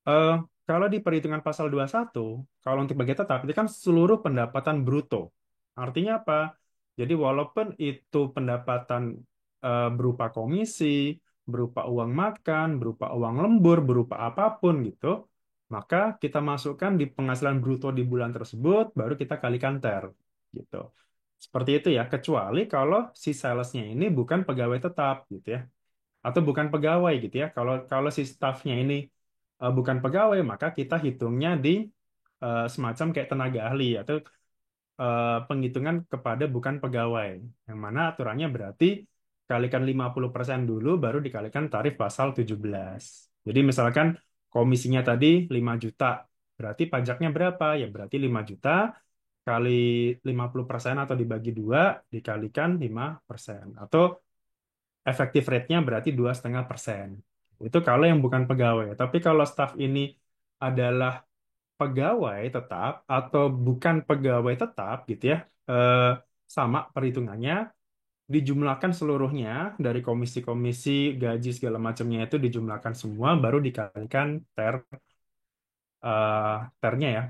S1: Eh, kalau di perhitungan pasal 21, kalau untuk bagian tetap, itu kan seluruh pendapatan bruto. Artinya apa? Jadi walaupun itu pendapatan berupa komisi, berupa uang makan, berupa uang lembur, berupa apapun gitu, maka kita masukkan di penghasilan bruto di bulan tersebut, baru kita kalikan ter. Gitu. Seperti itu ya, kecuali kalau si salesnya ini bukan pegawai tetap gitu ya atau bukan pegawai gitu ya. Kalau kalau si staffnya ini bukan pegawai, maka kita hitungnya di semacam kayak tenaga ahli atau penghitungan kepada bukan pegawai. Yang mana aturannya berarti kalikan 50% dulu baru dikalikan tarif pasal 17. Jadi misalkan komisinya tadi 5 juta, berarti pajaknya berapa? Ya berarti 5 juta kali 50% atau dibagi dua dikalikan 5%. Atau efektif rate-nya berarti 2,5%. Itu kalau yang bukan pegawai. Tapi kalau staff ini adalah pegawai tetap atau bukan pegawai tetap gitu ya, eh, sama perhitungannya dijumlahkan seluruhnya dari komisi-komisi gaji segala macamnya itu dijumlahkan semua baru dikalikan eh, ternya ya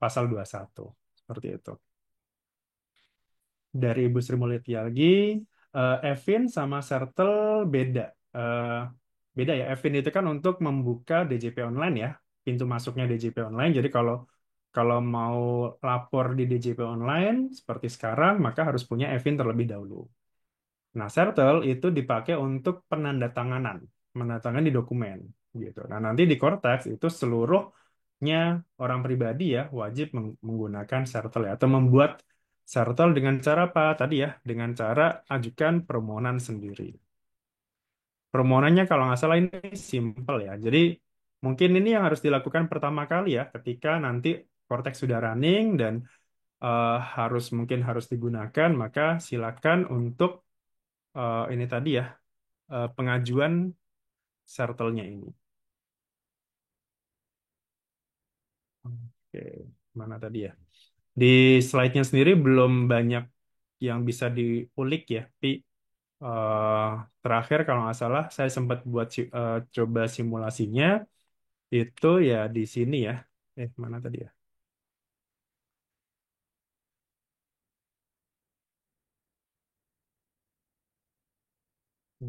S1: pasal 21 seperti itu. Dari Ibu Sri Mulyati lagi, Evin sama Sertel beda. Eh, beda ya. Evin itu kan untuk membuka DJP online ya, pintu masuknya DJP online. Jadi kalau kalau mau lapor di DJP online seperti sekarang, maka harus punya Evin terlebih dahulu. Nah, Sertel itu dipakai untuk penandatanganan, menandatangani dokumen gitu. Nah, nanti di Cortex itu seluruhnya orang pribadi ya wajib menggunakan Sertel ya atau membuat Sertel dengan cara apa? Tadi ya, dengan cara ajukan permohonan sendiri. Permohonannya kalau nggak salah ini simple ya. Jadi mungkin ini yang harus dilakukan pertama kali ya ketika nanti Cortex sudah running dan mungkin harus digunakan, maka silakan untuk ini tadi ya pengajuan sertelnya ini. Oke, mana tadi ya? Di slide-nya sendiri belum banyak yang bisa diulik ya, tapi eh, terakhir kalau nggak salah saya sempat buat coba simulasinya itu ya di sini ya. Mana tadi ya?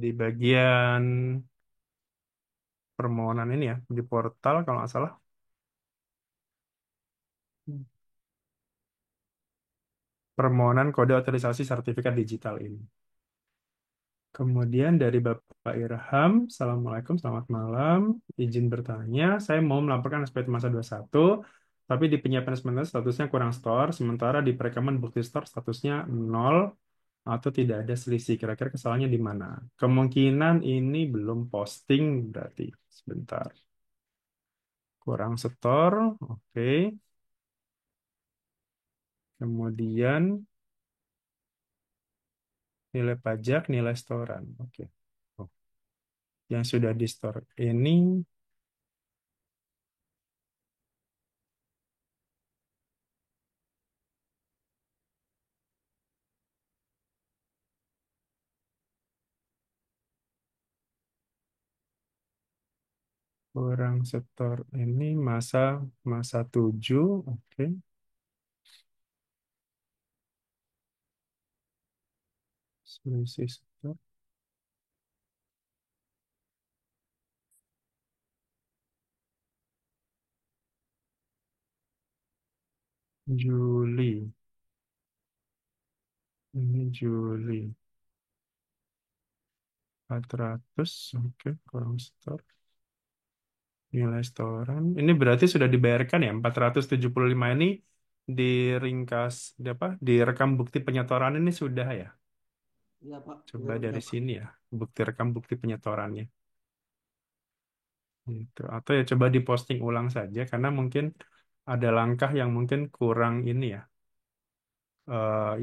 S1: Di bagian permohonan ini ya, di portal kalau nggak salah. Permohonan kode otorisasi sertifikat digital ini. Kemudian dari Bapak Irham, Assalamualaikum, selamat malam. Izin bertanya, saya mau melaporkan SPT masa 21, tapi di penyiapan sementara statusnya kurang store, sementara di perekaman bukti store statusnya nol atau tidak ada selisih. Kira-kira kesalahannya di mana? Kemungkinan ini belum posting berarti. Sebentar. Kurang store, oke. Kemudian nilai pajak, nilai setoran. Oke. Oh, yang sudah di store ini kurang setor ini masa masa 7. Oke. Selisih setor Juli. Ini Juli 400. Oke, kurang setor. Nilai setoran. Ini berarti sudah dibayarkan ya, 475 ini diringkas, di apa? Direkam bukti penyetoran ini sudah ya.
S3: Iya Pak,
S1: Coba
S3: udah
S1: dari
S3: Pak.
S1: sini ya, bukti rekam bukti penyetorannya. Gitu. Atau ya coba diposting ulang saja, karena mungkin ada langkah yang mungkin kurang ini ya,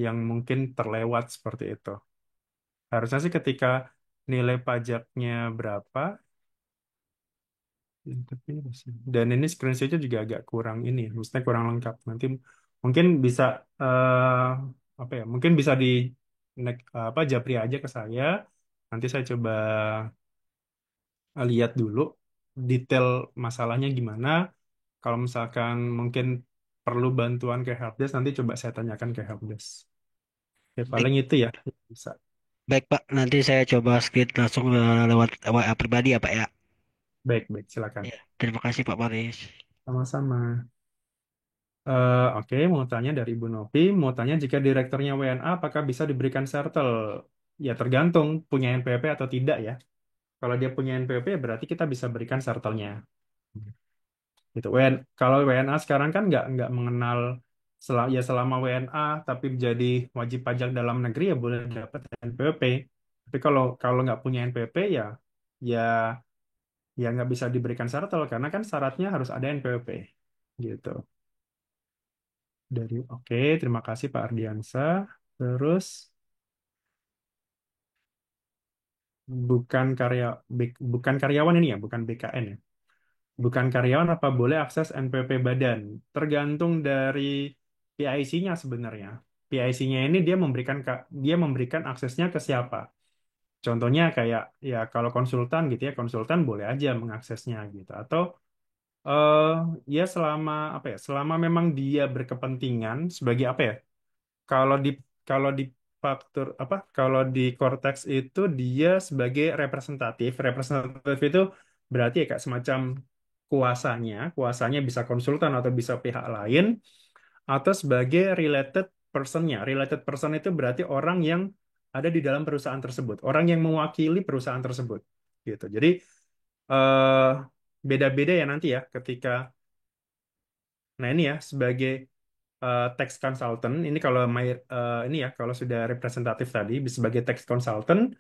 S1: yang mungkin terlewat seperti itu. Harusnya sih ketika nilai pajaknya berapa, tapi dan ini screenshotnya juga agak kurang ini, maksudnya kurang lengkap. Nanti mungkin bisa apa ya? Mungkin bisa di apa japri aja ke saya. Nanti saya coba lihat dulu detail masalahnya gimana. Kalau misalkan mungkin perlu bantuan ke helpdesk, nanti coba saya tanyakan ke helpdesk. Ya
S3: Baik,
S1: paling itu ya bisa.
S3: baik Pak. Nanti saya coba skip langsung lewat WA pribadi ya Pak ya.
S1: Baik, baik, silakan.
S3: Ya, terima kasih Pak Paris.
S1: Sama-sama. Oke, mau tanya dari Ibu Novi, mau tanya jika direkturnya WNA apakah bisa diberikan sertel? Ya tergantung punya NPWP atau tidak ya. Kalau dia punya NPWP berarti kita bisa berikan sertelnya. Gitu. Kalau WNA sekarang kan nggak mengenal ya selama WNA tapi jadi wajib pajak dalam negeri ya boleh dapat NPWP. Tapi kalau kalau nggak punya NPWP ya ya nggak bisa diberikan sertel karena kan syaratnya harus ada NPWP. Gitu. Oke, terima kasih Pak Ardiansa. Terus bukan bukan karyawan ini ya, bukan BKN ya. Bukan karyawan apa boleh akses NPWP badan? Tergantung dari PIC-nya sebenarnya. PIC-nya ini dia memberikan aksesnya ke siapa? Contohnya kayak ya kalau konsultan gitu ya, konsultan boleh aja mengaksesnya gitu. Atau eh ya selama apa ya? Selama memang dia berkepentingan sebagai apa ya? Kalau di kalau di faktur apa? Kalau di Cortex itu dia sebagai representatif. Representatif itu berarti ya kayak semacam kuasanya bisa konsultan atau bisa pihak lain atau sebagai related personnya. Related person itu berarti orang yang ada di dalam perusahaan tersebut, orang yang mewakili perusahaan tersebut. Gitu. Jadi eh beda-beda ya nanti ya ketika nah ini ya sebagai tax consultant ini kalau ini ya kalau sudah representatif tadi sebagai tax consultant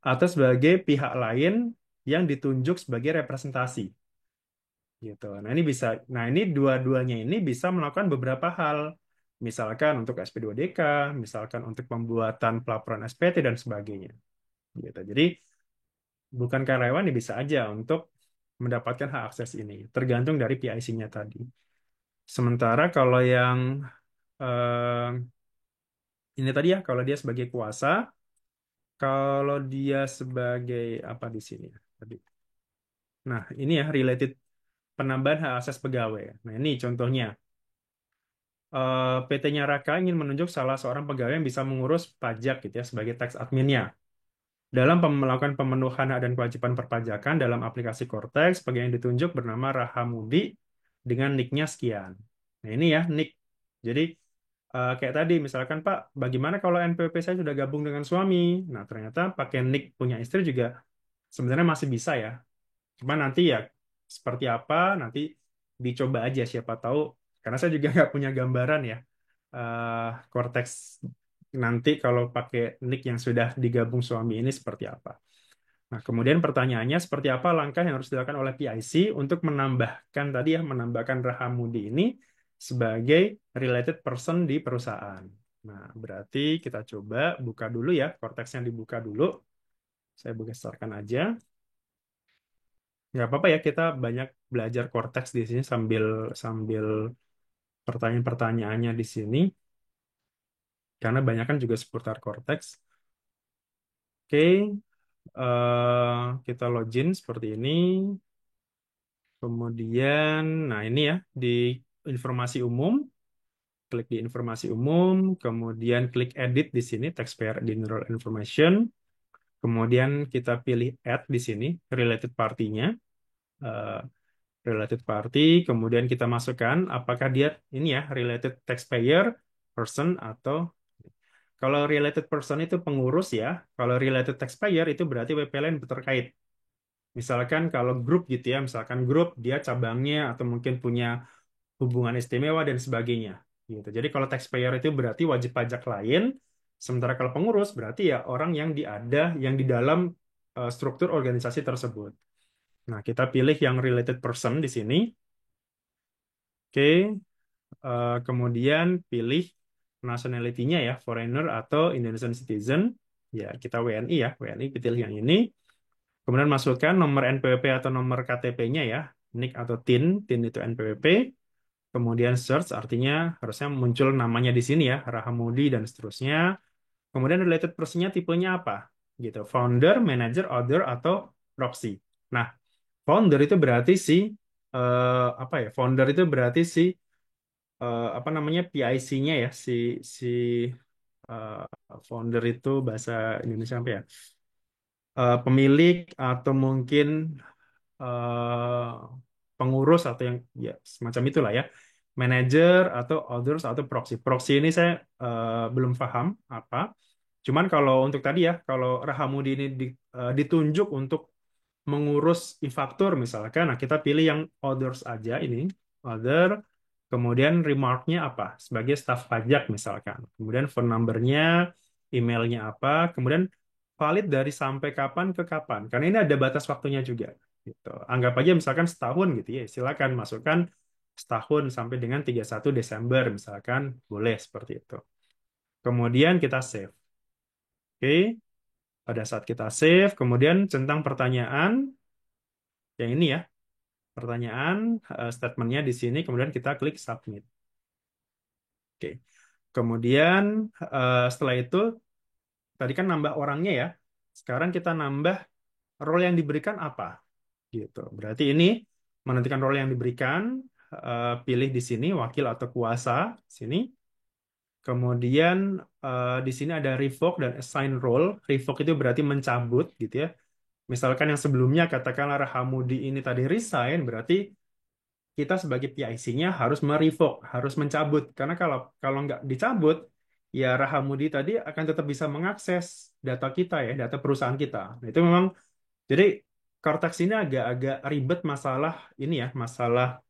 S1: atau sebagai pihak lain yang ditunjuk sebagai representasi gitu. Nah ini dua-duanya ini bisa melakukan beberapa hal. Misalkan untuk SP2DK, misalkan untuk pembuatan pelaporan SPT dan sebagainya gitu. Jadi bukan karyawan ya bisa aja untuk mendapatkan hak akses ini, tergantung dari PIC-nya tadi. Sementara kalau yang eh, ini tadi ya, kalau dia sebagai kuasa, kalau dia sebagai apa di sini ya tadi. Nah, ini ya related penambahan hak akses pegawai. Nah, ini contohnya. PT-nya Raka ingin menunjuk salah seorang pegawai yang bisa mengurus pajak gitu ya sebagai tax adminnya. Dalam melakukan pemenuhan hak dan kewajiban perpajakan dalam aplikasi Cortex, pegawai yang ditunjuk bernama Rahamudi dengan nick-nya sekian. Nah, ini ya nick. Jadi kayak tadi misalkan Pak, bagaimana kalau NPWP saya sudah gabung dengan suami? Nah, ternyata pakai nick punya istri juga sebenarnya masih bisa ya. Cuma nanti ya seperti apa nanti dicoba aja siapa tahu karena saya juga nggak punya gambaran ya Cortex nanti kalau pakai nick yang sudah digabung suami ini seperti apa. Nah, kemudian pertanyaannya seperti apa langkah yang harus dilakukan oleh PIC untuk menambahkan tadi ya menambahkan Rahamudi ini sebagai related person di perusahaan. Nah, berarti kita coba buka dulu ya, korteksnya dibuka dulu. Saya besarkan aja. Nggak apa-apa ya, kita banyak belajar korteks di sini sambil sambil pertanyaan-pertanyaannya di sini, karena banyak kan juga seputar korteks. Oke, kita login seperti ini. Kemudian, nah ini ya, di informasi umum, klik di informasi umum, kemudian klik edit di sini, taxpayer general information, kemudian kita pilih add di sini, related party-nya, eh, related party, kemudian kita masukkan apakah dia ini ya, related taxpayer, person, atau kalau related person itu pengurus ya, kalau related taxpayer itu berarti WPLN terkait. Misalkan kalau grup gitu ya, misalkan grup dia cabangnya atau mungkin punya hubungan istimewa dan sebagainya gitu. Jadi kalau taxpayer itu berarti wajib pajak lain, sementara kalau pengurus berarti ya orang yang yang di dalam struktur organisasi tersebut. Nah, kita pilih yang related person di sini. Oke, kemudian pilih nationality-nya ya, foreigner atau Indonesian citizen. Ya, kita WNI ya, WNI pilih yang ini. Kemudian masukkan nomor NPWP atau nomor KTP-nya ya, NIK atau TIN, TIN itu NPWP. Kemudian search artinya harusnya muncul namanya di sini ya, Rahamudi dan seterusnya. Kemudian related person-nya tipenya apa? Gitu. Founder, manager, other atau proxy. Nah, founder itu berarti apa ya? Founder itu berarti apa namanya PIC-nya ya, si eh, founder itu bahasa Indonesia apa ya? Pemilik atau mungkin eh, pengurus atau yang ya semacam itulah ya, manager atau others atau proxy. Proxy ini saya belum paham apa. Cuman kalau untuk tadi ya, kalau Rahamudi ini ditunjuk untuk mengurus e-faktur misalkan, nah kita pilih yang others aja ini, other. Kemudian remarknya apa? Sebagai staf pajak misalkan. Kemudian phone numbernya, emailnya apa. Kemudian valid dari sampai kapan ke kapan. Karena ini ada batas waktunya juga. Gitu. Anggap aja misalkan setahun gitu ya. Silakan masukkan setahun sampai dengan 31 Desember misalkan. Boleh seperti itu. Kemudian kita save. Oke. Pada saat kita save, kemudian centang pertanyaan. Yang ini ya. Pertanyaan, statementnya di sini. Kemudian kita klik submit. Oke. Kemudian setelah itu tadi kan nambah orangnya ya. Sekarang kita nambah role yang diberikan apa gitu. Berarti ini menentukan role yang diberikan, pilih di sini wakil atau kuasa sini. Kemudian di sini ada revoke dan assign role. Revoke itu berarti mencabut gitu ya. Misalkan yang sebelumnya katakanlah Rahamudi ini tadi resign, berarti kita sebagai PIC-nya harus merevoke, harus mencabut. Karena kalau kalau nggak dicabut, ya Rahamudi tadi akan tetap bisa mengakses data kita ya, data perusahaan kita. Nah, itu memang jadi Cortex ini agak-agak ribet masalah ini ya, masalah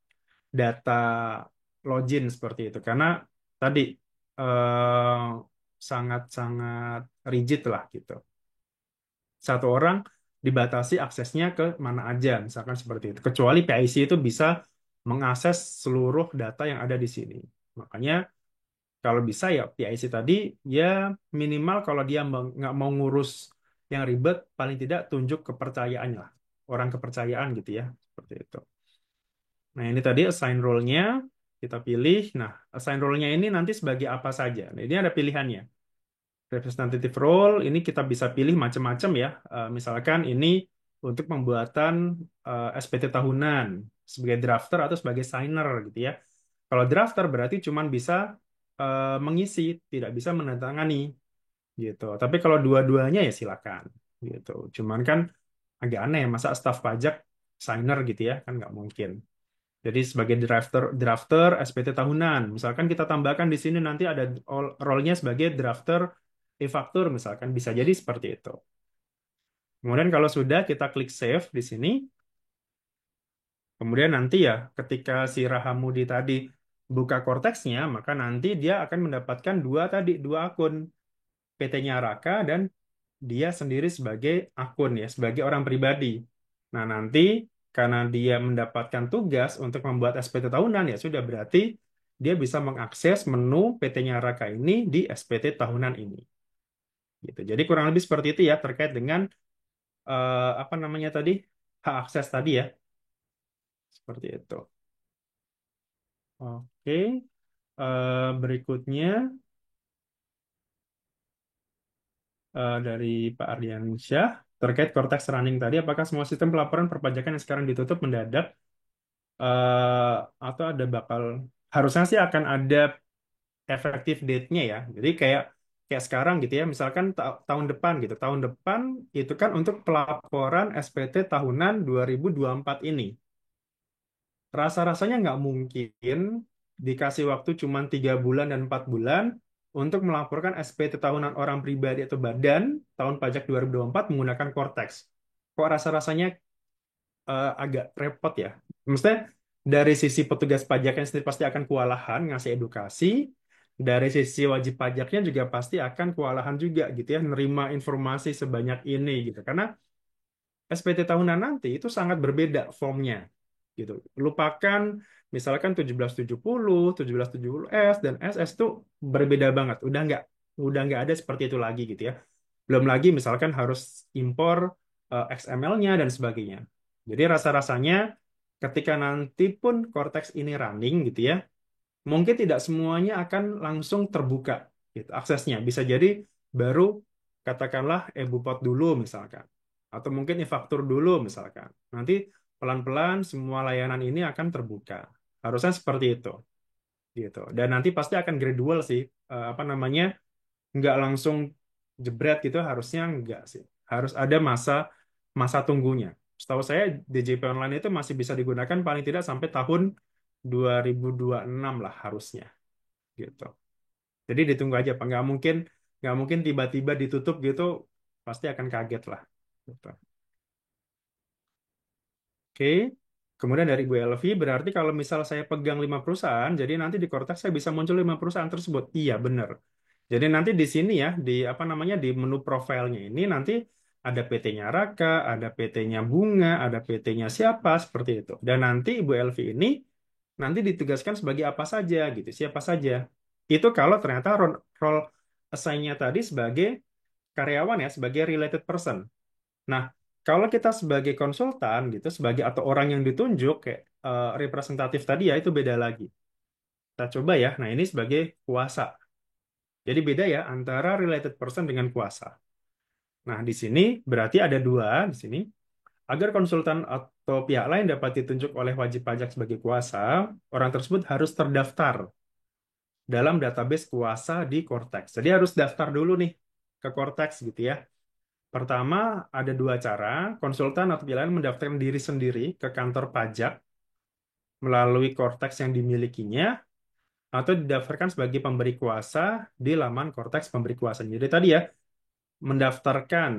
S1: data login seperti itu. Karena tadi sangat-sangat rigid lah gitu. Satu orang dibatasi aksesnya ke mana aja, misalkan seperti itu. Kecuali PIC itu bisa mengakses seluruh data yang ada di sini. Makanya kalau bisa ya PIC tadi ya minimal kalau dia nggak mau ngurus yang ribet, paling tidak tunjuk kepercayaan lah. Orang kepercayaan gitu ya, seperti itu. Nah ini tadi assign role-nya, kita pilih. Nah assign role-nya ini nanti sebagai apa saja. Nah ini ada pilihannya. Representative role ini kita bisa pilih macam-macam ya. Misalkan ini untuk pembuatan SPT tahunan sebagai drafter atau sebagai signer gitu ya. Kalau drafter berarti cuma bisa mengisi, tidak bisa menandatangani gitu. Tapi kalau dua-duanya ya silakan gitu. Cuman kan agak aneh masa staf pajak signer gitu ya, kan nggak mungkin. Jadi sebagai drafter SPT tahunan. Misalkan kita tambahkan di sini nanti ada role-nya sebagai drafter e-faktur misalkan bisa jadi seperti itu. Kemudian kalau sudah kita klik save di sini. Kemudian nanti ya ketika si Rahamudi tadi buka korteksnya, maka nanti dia akan mendapatkan dua akun. PT-nya Raka dan dia sendiri sebagai akun ya, sebagai orang pribadi. Nah, nanti karena dia mendapatkan tugas untuk membuat SPT tahunan ya sudah berarti dia bisa mengakses menu PT-nya Raka ini di SPT tahunan ini. Gitu. Jadi kurang lebih seperti itu ya terkait dengan apa namanya tadi hak akses tadi ya, seperti itu. Oke, berikutnya dari Pak Ardiansyah terkait Cortex Running tadi, apakah semua sistem pelaporan perpajakan yang sekarang ditutup mendadak eh, atau ada bakal harusnya sih akan ada efektif date-nya ya. Jadi kayak kayak sekarang gitu ya, misalkan tahun depan gitu. Tahun depan itu kan untuk pelaporan SPT tahunan 2024 ini. Rasa-rasanya nggak mungkin dikasih waktu cuma 3 bulan dan 4 bulan untuk melaporkan SPT tahunan orang pribadi atau badan tahun pajak 2024 menggunakan Cortex. Kok rasa-rasanya agak repot ya. Maksudnya dari sisi petugas pajaknya sendiri pasti akan kewalahan ngasih edukasi, dari sisi wajib pajaknya juga pasti akan kewalahan juga gitu ya, nerima informasi sebanyak ini gitu. Karena SPT tahunan nanti itu sangat berbeda formnya gitu. Lupakan misalkan 1770, 1770S dan SS itu berbeda banget. Udah nggak ada seperti itu lagi gitu ya. Belum lagi misalkan harus impor XML-nya dan sebagainya. Jadi rasa-rasanya ketika nanti pun Cortex ini running gitu ya, mungkin tidak semuanya akan langsung terbuka gitu aksesnya. Bisa jadi baru katakanlah e-Bupot dulu misalkan. Atau mungkin e-faktur dulu misalkan. Nanti pelan-pelan semua layanan ini akan terbuka. Harusnya seperti itu gitu. Dan nanti pasti akan gradual sih apa namanya nggak langsung jebret gitu harusnya nggak sih. Harus ada masa masa tunggunya. Setahu saya DJP online itu masih bisa digunakan paling tidak sampai tahun 2026 lah harusnya gitu. Jadi ditunggu aja Pak. Nggak mungkin tiba-tiba ditutup gitu pasti akan kaget lah. Gitu. Oke. Kemudian dari Bu Elvi, berarti kalau misal saya pegang 5 perusahaan, jadi nanti di Cortex saya bisa muncul 5 perusahaan tersebut. Iya, benar. Jadi nanti di sini ya, di apa namanya di menu profilnya ini nanti ada PT-nya Raka, ada PT-nya Bunga, ada PT-nya siapa seperti itu. Dan nanti Ibu Elvi ini nanti ditugaskan sebagai apa saja gitu, siapa saja. Itu kalau ternyata role assign-nya tadi sebagai karyawan ya, sebagai related person. Nah, kalau kita sebagai konsultan gitu, sebagai atau orang yang ditunjuk kayak representatif tadi ya itu beda lagi. Kita coba ya. Nah, ini sebagai kuasa. Jadi beda ya antara related person dengan kuasa. Nah, di sini berarti ada dua di sini. Agar konsultan atau pihak lain dapat ditunjuk oleh wajib pajak sebagai kuasa, orang tersebut harus terdaftar dalam database kuasa di Cortex. Jadi harus daftar dulu nih ke Cortex gitu ya. Pertama, ada dua cara. Konsultan atau pihak lain mendaftarkan diri sendiri ke kantor pajak melalui Cortex yang dimilikinya, atau didaftarkan sebagai pemberi kuasa di laman Cortex pemberi kuasa. Jadi tadi ya, mendaftarkan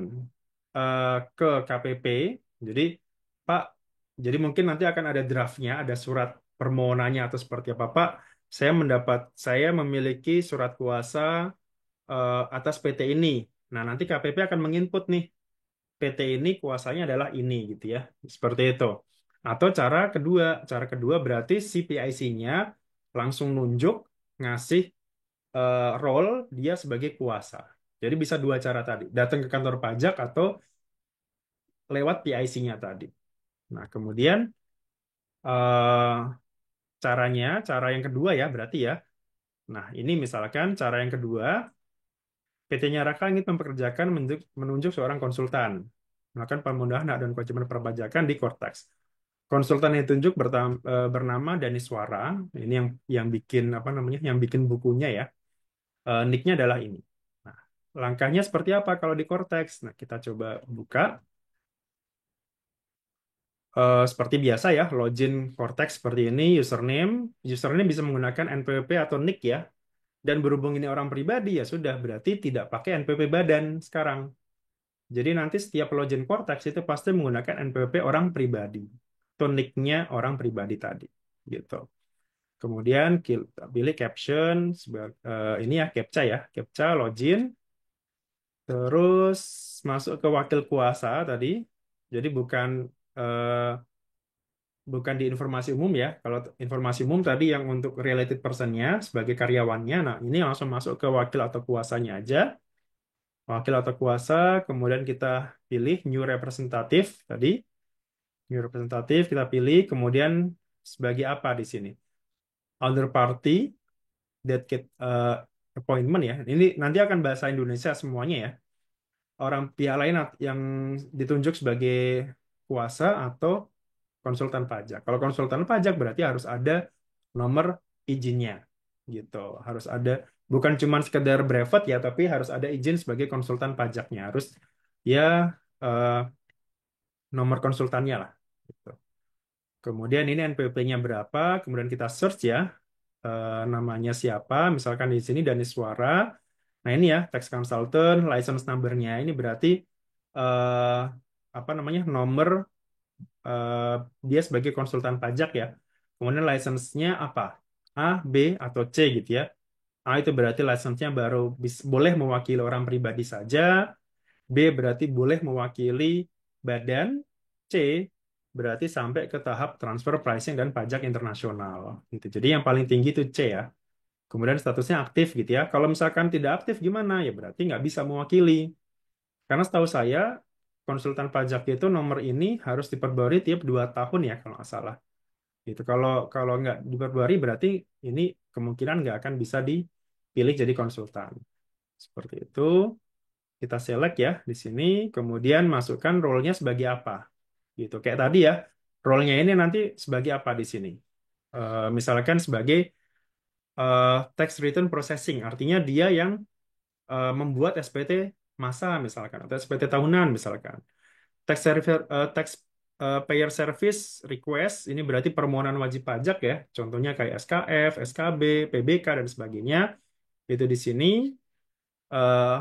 S1: ke KPP. Jadi, Pak, jadi mungkin nanti akan ada draftnya, ada surat permohonannya atau seperti apa, Pak. Saya memiliki surat kuasa atas PT ini. Nah, nanti KPP akan menginput nih PT ini kuasanya adalah ini gitu ya. Seperti itu. Atau cara kedua berarti si PIC-nya langsung nunjuk ngasih role dia sebagai kuasa. Jadi bisa dua cara tadi, datang ke kantor pajak atau lewat PIC-nya tadi. Nah, kemudian cara yang kedua ya berarti ya. Nah, ini misalkan cara yang kedua, PT-nya Raka ingin mempekerjakan menunjuk seorang konsultan, melakukan pemenuhan hak dan kewajiban perpajakan di Cortex. Konsultan yang ditunjuk bernama Daniswara. Ini yang bikin apa namanya, yang bikin bukunya ya. Nick-nya adalah ini. Nah, langkahnya seperti apa kalau di Cortex? Nah, kita coba buka. Seperti biasa ya, login Cortex seperti ini, username. Username bisa menggunakan NPWP atau nick ya. Dan berhubung ini orang pribadi ya sudah, berarti tidak pakai NPWP badan sekarang. Jadi nanti setiap login Cortex itu pasti menggunakan NPWP orang pribadi. Itu nick-nya orang pribadi tadi. Gitu. Kemudian kita pilih caption, ini ya CAPTCHA ya, CAPTCHA login, terus masuk ke wakil kuasa tadi. Jadi bukan bukan di informasi umum ya. Kalau informasi umum tadi yang untuk related personnya sebagai karyawannya, nah ini langsung masuk ke wakil atau kuasanya aja. Wakil atau kuasa, kemudian kita pilih new representative tadi. New representative kita pilih, kemudian sebagai apa di sini? Other party that get appointment ya. Ini nanti akan bahasa Indonesia semuanya ya. Orang pihak lain yang ditunjuk sebagai kuasa atau konsultan pajak. Kalau konsultan pajak berarti harus ada nomor izinnya gitu. Harus ada bukan cuma sekedar brevet ya, tapi harus ada izin sebagai konsultan pajaknya. Harus ya eh, nomor konsultannya lah gitu. Kemudian ini NPWP-nya berapa, kemudian kita search ya namanya siapa, misalkan di sini Dani Suara. Nah, ini ya tax consultant, license number-nya ini berarti eh, apa namanya? Nomor eh, dia sebagai konsultan pajak ya. Kemudian license-nya apa? A, B, atau C gitu ya. A itu berarti license-nya baru boleh mewakili orang pribadi saja. B berarti boleh mewakili badan. C berarti sampai ke tahap transfer pricing dan pajak internasional. Gitu. Jadi yang paling tinggi itu C ya. Kemudian statusnya aktif gitu ya. Kalau misalkan tidak aktif gimana? Ya berarti nggak bisa mewakili. Karena setahu saya konsultan pajak itu nomor ini harus diperbarui tiap 2 tahun ya kalau nggak salah. Gitu. Kalau kalau nggak diperbarui berarti ini kemungkinan nggak akan bisa dipilih jadi konsultan. Seperti itu. Kita select ya di sini. Kemudian masukkan role-nya sebagai apa. Gitu. Kayak tadi ya. Role-nya ini nanti sebagai apa di sini. Misalkan sebagai tax return processing. Artinya dia yang membuat SPT masa misalkan atau SPT tahunan misalkan. Tax payer service request ini berarti permohonan wajib pajak ya. Contohnya kayak SKF, SKB, PBK dan sebagainya. Itu di sini eh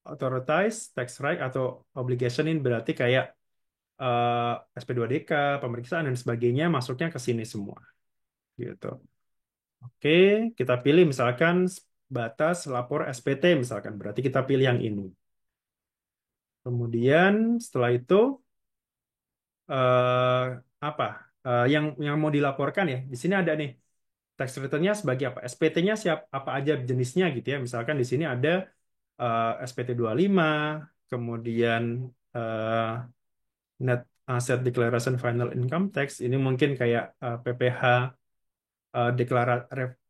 S1: authorized tax right atau obligation ini berarti kayak SP2DK, pemeriksaan dan sebagainya masuknya ke sini semua gitu. Oke, kita pilih misalkan batas lapor SPT misalkan, berarti kita pilih yang ini. Kemudian setelah itu eh, apa? Yang mau dilaporkan ya. Di sini ada nih tax return-nya sebagai apa? SPT-nya siap apa aja jenisnya gitu ya. Misalkan di sini ada SPT 25, kemudian eh, Net Asset Declaration Final Income Tax. Ini mungkin kayak PPh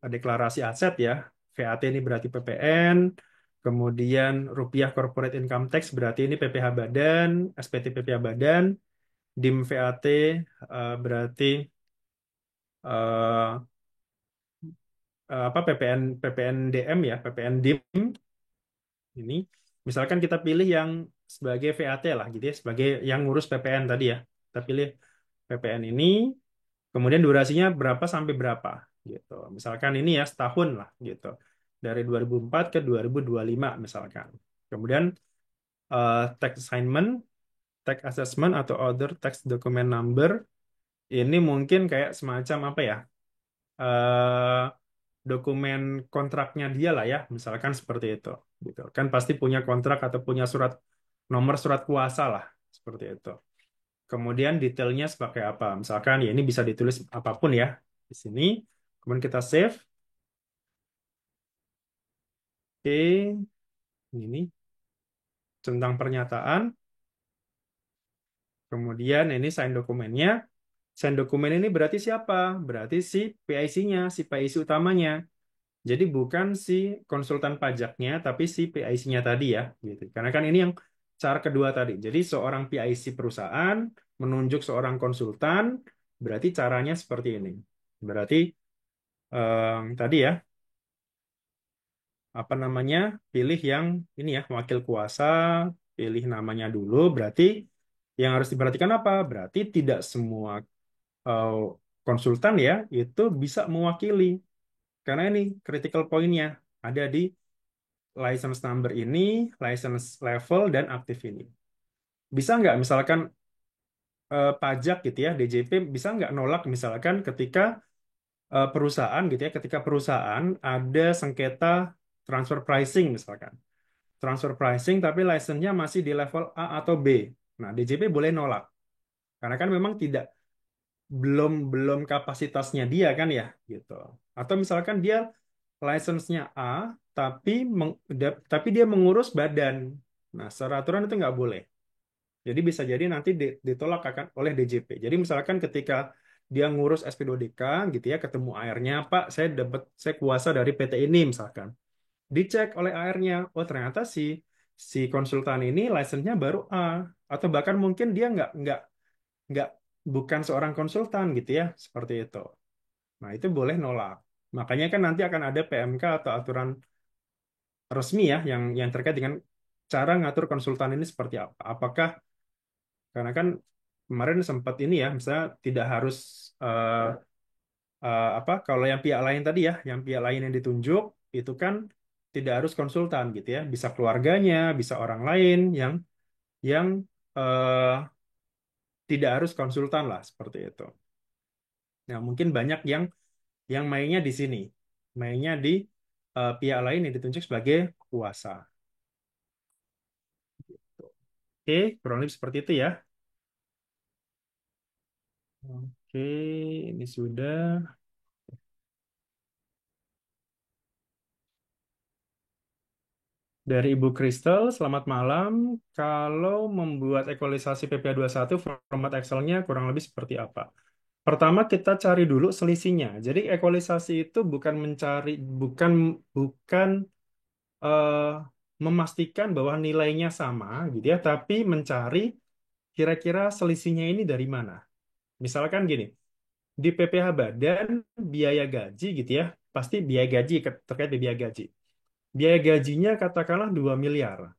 S1: deklarasi aset ya. VAT ini berarti PPN. Kemudian rupiah corporate income tax berarti ini PPh badan, SPT PPh badan, DIM VAT berarti eh, apa PPN DM ya, PPN DIM ini. Misalkan kita pilih yang sebagai VAT lah gitu ya, sebagai yang ngurus PPN tadi ya. Kita pilih PPN ini, kemudian durasinya berapa sampai berapa gitu. Misalkan ini ya setahun lah gitu. Dari 2004 ke 2025 misalkan. Kemudian tax assignment, tax assessment atau other tax document number ini mungkin kayak semacam apa ya? eh dokumen kontraknya dia lah ya, misalkan seperti itu gitu. Kan pasti punya kontrak atau punya nomor surat kuasa lah seperti itu. Kemudian detailnya sebagai apa? Misalkan ya ini bisa ditulis apapun ya di sini. Kemudian kita save. Oke, ini tentang pernyataan. Kemudian ini sign dokumennya. Sign dokumen ini berarti siapa? Berarti si PIC-nya, si PIC utamanya. Jadi bukan si konsultan pajaknya, tapi si PIC-nya tadi ya. Gitu. Karena kan ini yang cara kedua tadi. Jadi seorang PIC perusahaan menunjuk seorang konsultan, berarti caranya seperti ini. Berarti tadi ya, apa namanya, pilih yang ini ya, wakil kuasa, pilih namanya dulu, berarti yang harus diperhatikan apa? Berarti tidak semua eh, konsultan ya, itu bisa mewakili. Karena ini critical point-nya ada di license number ini, license level, dan aktif ini. Bisa nggak misalkan pajak gitu ya, DJP bisa nggak nolak misalkan ketika perusahaan gitu ya, ketika perusahaan ada sengketa transfer pricing misalkan. Transfer pricing tapi license-nya masih di level A atau B. Nah, DJP boleh nolak. Karena kan memang tidak belum belum kapasitasnya dia kan ya gitu. Atau misalkan dia license-nya A tapi tapi dia mengurus badan. Nah, secara aturan itu nggak boleh. Jadi bisa jadi nanti ditolak akan oleh DJP. Jadi misalkan ketika dia ngurus SP2DK gitu ya, ketemu AR-nya, Pak, saya kuasa dari PT ini misalkan. Dicek oleh AR-nya, oh ternyata si si konsultan ini license-nya baru A, atau bahkan mungkin dia nggak bukan seorang konsultan gitu ya, seperti itu. Nah, itu boleh nolak. Makanya kan nanti akan ada PMK atau aturan resmi ya yang terkait dengan cara ngatur konsultan ini seperti apa. Apakah karena kan kemarin sempat ini ya, misalnya tidak harus eh, apa kalau yang pihak lain tadi ya, yang pihak lain yang ditunjuk itu kan tidak harus konsultan gitu ya, bisa keluarganya, bisa orang lain yang eh, tidak harus konsultan lah seperti itu. Nah, mungkin banyak yang mainnya di sini, mainnya di pihak lain yang ditunjuk sebagai kuasa. Oke, kurang lebih seperti itu ya. Oke, ini sudah. Dari Ibu Kristel, selamat malam. Kalau membuat ekualisasi PPA 21, format Excel-nya kurang lebih seperti apa? Pertama, kita cari dulu selisihnya. Jadi ekualisasi itu bukan bukan eh, memastikan bahwa nilainya sama, gitu ya, tapi mencari kira-kira selisihnya ini dari mana. Misalkan gini, di PPh Badan biaya gaji gitu ya, pasti biaya gaji terkait biaya gaji. Biaya gajinya katakanlah 2 miliar.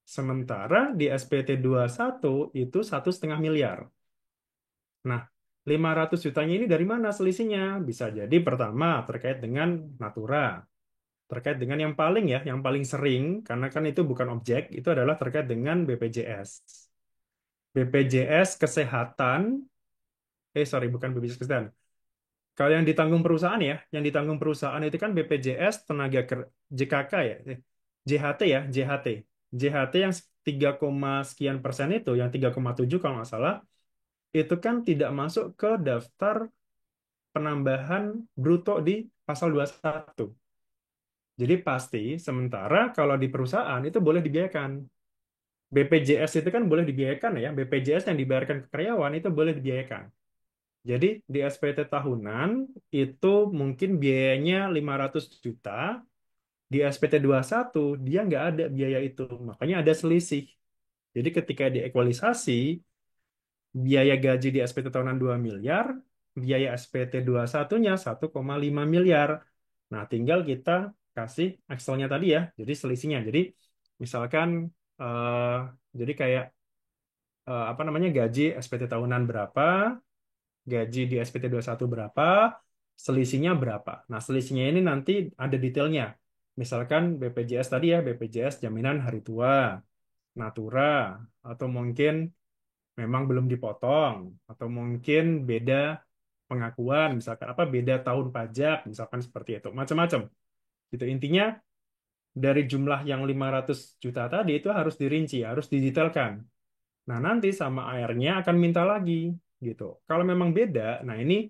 S1: Sementara di SPT 21 itu 1,5 miliar. Nah, 500 jutanya ini dari mana selisihnya? Bisa jadi pertama terkait dengan Natura. Terkait dengan yang paling ya, yang paling sering, karena kan itu bukan objek, itu adalah terkait dengan BPJS. BPJS Kesehatan, sorry, bukan BPJS Kesehatan. Kalau yang ditanggung perusahaan ya, yang ditanggung perusahaan itu kan BPJS JKK ya, JHT ya, JHT. JHT yang 3, sekian persen itu, yang 3,7 kalau nggak salah, itu kan tidak masuk ke daftar penambahan bruto di pasal 21. Jadi pasti, sementara kalau di perusahaan itu boleh dibiarkan. BPJS itu kan boleh dibiayakan ya, BPJS yang dibayarkan ke karyawan itu boleh dibiayakan. Jadi di SPT tahunan itu mungkin biayanya 500 juta, di SPT 21 dia nggak ada biaya itu, makanya ada selisih. Jadi ketika diekualisasi, biaya gaji di SPT tahunan 2 miliar, biaya SPT 21-nya 1,5 miliar. Nah, tinggal kita kasih Excel-nya tadi ya, jadi selisihnya. Jadi misalkan, eh, jadi kayak apa namanya gaji SPT tahunan berapa, gaji di SPT 21 berapa, selisihnya berapa. Nah, selisihnya ini nanti ada detailnya. Misalkan BPJS tadi ya, BPJS jaminan hari tua, Natura, atau mungkin memang belum dipotong, atau mungkin beda pengakuan, misalkan apa beda tahun pajak, misalkan seperti itu, macam-macam. Gitu. Intinya dari jumlah yang 500 juta tadi itu harus dirinci, harus didetailkan. Nah, nanti sama AR-nya akan minta lagi gitu. Kalau memang beda, nah ini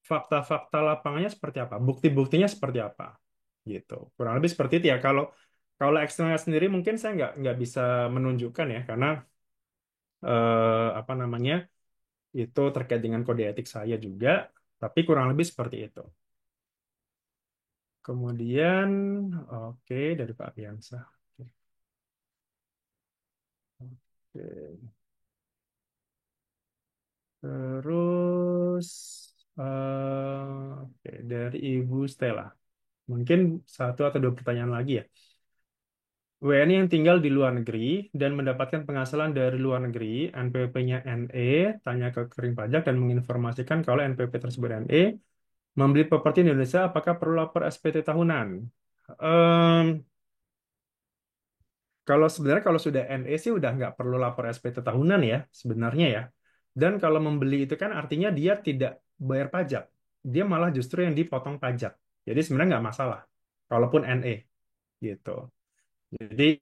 S1: fakta-fakta lapangannya seperti apa, bukti-buktinya seperti apa, gitu. Kurang lebih seperti itu ya. Kalau kalau eksternal sendiri mungkin saya nggak bisa menunjukkan ya, karena apa namanya itu terkait dengan kode etik saya juga, tapi kurang lebih seperti itu. Kemudian, oke, dari Pak Biansa. Oke. Oke. Terus, oke, dari Ibu Stella. Mungkin satu atau dua pertanyaan lagi ya. WNI yang tinggal di luar negeri dan mendapatkan penghasilan dari luar negeri, NPWP-nya NE, tanya ke Kering Pajak dan menginformasikan kalau NPWP tersebut NE, membeli properti di Indonesia, apakah perlu lapor SPT tahunan? Em, kalau sudah NE sih udah nggak perlu lapor SPT tahunan ya, sebenarnya ya. Dan kalau membeli itu kan artinya dia tidak bayar pajak. Dia malah justru yang dipotong pajak. Jadi sebenarnya nggak masalah, kalaupun NE gitu. Jadi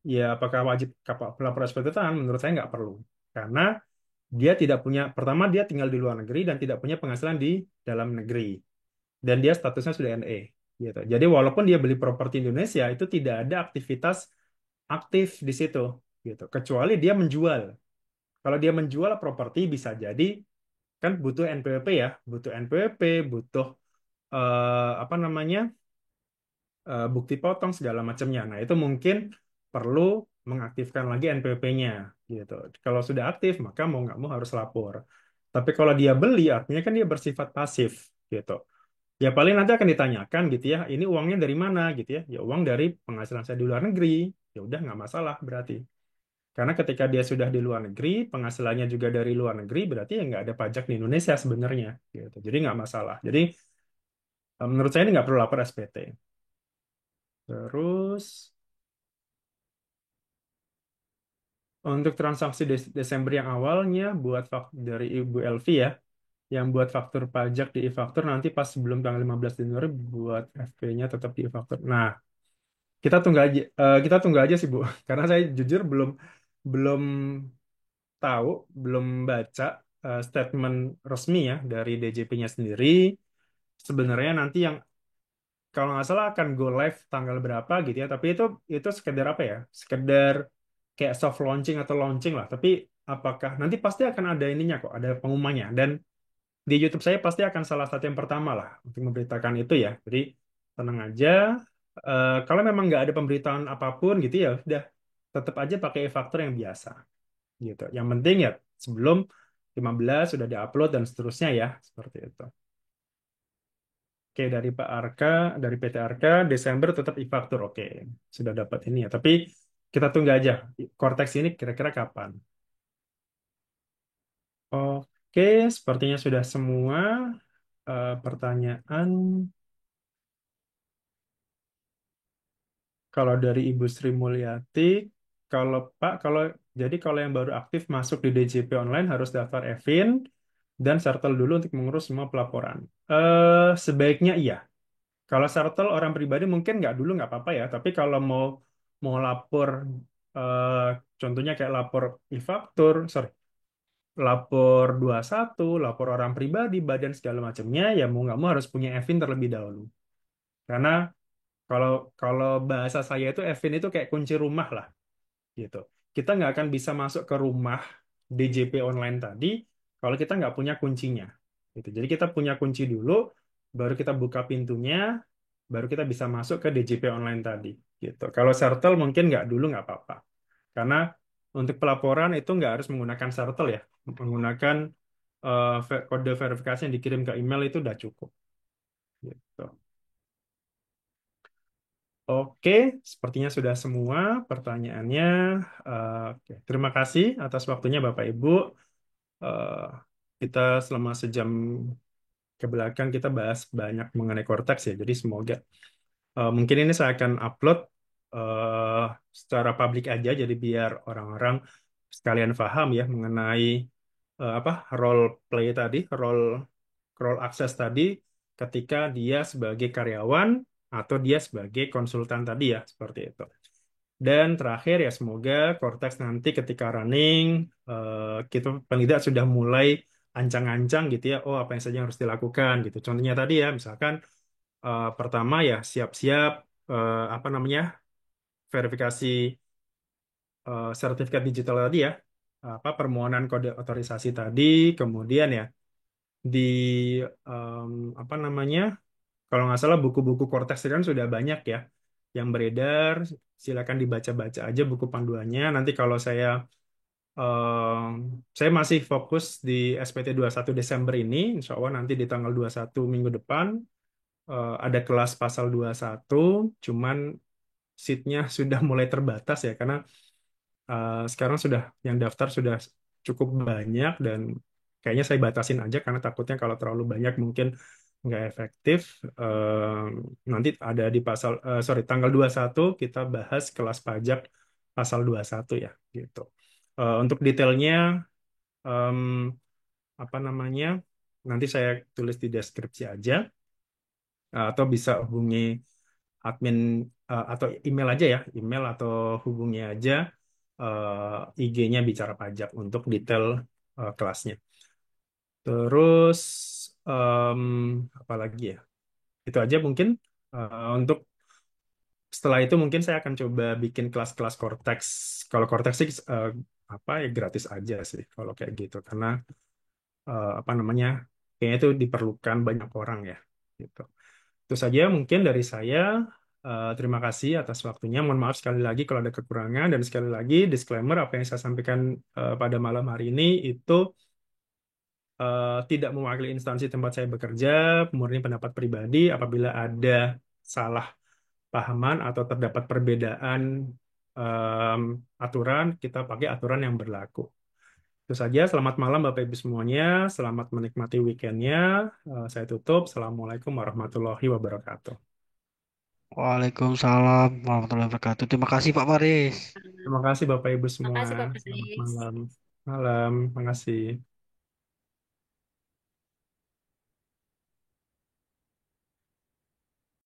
S1: ya apakah wajib lapor SPT tahunan? Menurut saya nggak perlu. Karena dia tidak punya, pertama dia tinggal di luar negeri dan tidak punya penghasilan di dalam negeri, dan dia statusnya sudah NE gitu. Jadi walaupun dia beli properti Indonesia itu tidak ada aktivitas aktif di situ gitu, kecuali dia menjual. Kalau dia menjual properti bisa jadi kan butuh NPWP ya, butuh NPWP, butuh apa namanya bukti potong segala macamnya. Nah, itu mungkin perlu mengaktifkan lagi NPWP-nya gitu. Kalau sudah aktif, maka mau nggak mau harus lapor. Tapi kalau dia beli, artinya kan dia bersifat pasif gitu. Ya paling nanti akan ditanyakan gitu ya, ini uangnya dari mana gitu ya? Ya uang dari penghasilan saya di luar negeri. Ya udah nggak masalah berarti. Karena ketika dia sudah di luar negeri, penghasilannya juga dari luar negeri, berarti ya nggak ada pajak di Indonesia sebenarnya gitu. Jadi nggak masalah. Jadi menurut saya ini nggak perlu lapor SPT. Terus untuk transaksi Desember yang awalnya buat dari Ibu Elvi ya, yang buat faktur pajak di e-faktur nanti pas sebelum tanggal 15 Januari buat FP-nya tetap di e-faktur. Nah, kita tunggu aja sih Bu, karena saya jujur belum belum tahu, belum baca statement resmi ya dari DJP-nya sendiri. Sebenarnya nanti yang kalau nggak salah akan go live tanggal berapa gitu ya, tapi itu sekedar apa ya? Sekedar kayak soft launching atau launching lah. Tapi apakah nanti pasti akan ada ininya kok, ada pengumumannya. Dan di YouTube saya pasti akan salah satu yang pertama lah untuk memberitakan itu ya. Jadi tenang aja. Kalau memang nggak ada pemberitahuan apapun gitu ya, udah tetap aja pakai e-faktur yang biasa gitu. Yang penting ya sebelum 15 sudah diupload dan seterusnya ya, seperti itu. Oke, dari Pak Arka, dari PT Arka, Desember tetap e-faktur. Oke, sudah dapat ini ya. Tapi kita tunggu aja. Cortex ini kira-kira kapan? Oke, sepertinya sudah semua pertanyaan. Kalau dari Ibu Sri Mulyati, kalau Pak, kalau yang baru aktif masuk di DJP online harus daftar Evin dan Sartel dulu untuk mengurus semua pelaporan. Sebaiknya iya. Kalau Sartel orang pribadi mungkin nggak dulu nggak apa-apa ya. Tapi kalau mau mau lapor, eh, contohnya kayak lapor e-faktur, sorry, lapor 21, lapor orang pribadi, badan segala macamnya, ya mau nggak mau harus punya Evin terlebih dahulu. Karena kalau kalau bahasa saya itu Evin itu kayak kunci rumah lah gitu. Kita nggak akan bisa masuk ke rumah DJP online tadi kalau kita nggak punya kuncinya. Gitu. Jadi kita punya kunci dulu, baru kita buka pintunya, baru kita bisa masuk ke DJP online tadi. Gitu. Kalau Sartel mungkin nggak dulu nggak apa-apa. Karena untuk pelaporan itu nggak harus menggunakan Sartel ya. Menggunakan kode verifikasi yang dikirim ke email itu udah cukup. Gitu. Oke, sepertinya sudah semua pertanyaannya. Oke, terima kasih atas waktunya Bapak Ibu. Eh, kita selama sejam ke belakang kita bahas banyak mengenai Cortex ya. Jadi semoga mungkin ini saya akan upload eh, secara publik aja. Jadi biar orang-orang sekalian paham ya mengenai apa role play tadi, role access tadi ketika dia sebagai karyawan atau dia sebagai konsultan tadi ya, seperti itu. Dan terakhir ya semoga Cortex nanti ketika running kita paling tidak sudah mulai ancang-ancang gitu ya, oh apa yang saja yang harus dilakukan gitu. Contohnya tadi ya, misalkan pertama ya siap-siap apa namanya verifikasi sertifikat digital tadi ya, apa permohonan kode otorisasi tadi, kemudian ya di em, apa namanya kalau nggak salah buku-buku Cortex itu kan sudah banyak ya yang beredar. Silakan dibaca-baca aja buku panduannya. Nanti kalau em, saya masih fokus di SPT 21 Desember ini, insya Allah nanti di tanggal 21 minggu depan ada kelas pasal 21, cuman seatnya sudah mulai terbatas ya karena sekarang sudah yang daftar sudah cukup banyak dan kayaknya saya batasin aja karena takutnya kalau terlalu banyak mungkin nggak efektif. Nanti ada di sorry tanggal 21 kita bahas kelas pajak pasal 21 ya gitu. Untuk detailnya em, apa namanya nanti saya tulis di deskripsi aja atau bisa hubungi admin atau email aja ya, email atau hubungi aja IG-nya Bicara Pajak untuk detail kelasnya. Terus em, apa lagi ya? Itu aja mungkin. Untuk setelah itu mungkin saya akan coba bikin kelas-kelas Cortex. Kalau Cortex sih apa ya gratis aja sih kalau kayak gitu karena apa namanya kayaknya itu diperlukan banyak orang ya gitu. Itu saja mungkin dari saya. Terima kasih atas waktunya. Mohon maaf sekali lagi kalau ada kekurangan dan sekali lagi disclaimer apa yang saya sampaikan pada malam hari ini itu tidak mewakili instansi tempat saya bekerja, murni pendapat pribadi. Apabila ada salah pahaman atau terdapat perbedaan em, aturan, kita pakai aturan yang berlaku. Itu saja. Selamat malam Bapak Ibu semuanya. Selamat menikmati weekendnya. Saya tutup. Assalamualaikum warahmatullahi wabarakatuh.
S3: Waalaikumsalam warahmatullahi wabarakatuh. Terima kasih Pak Faris.
S1: Terima kasih Bapak Ibu semua.
S2: Makasih Bapak
S1: Selamat
S2: Faris.
S1: malam. Malam. Terima kasih.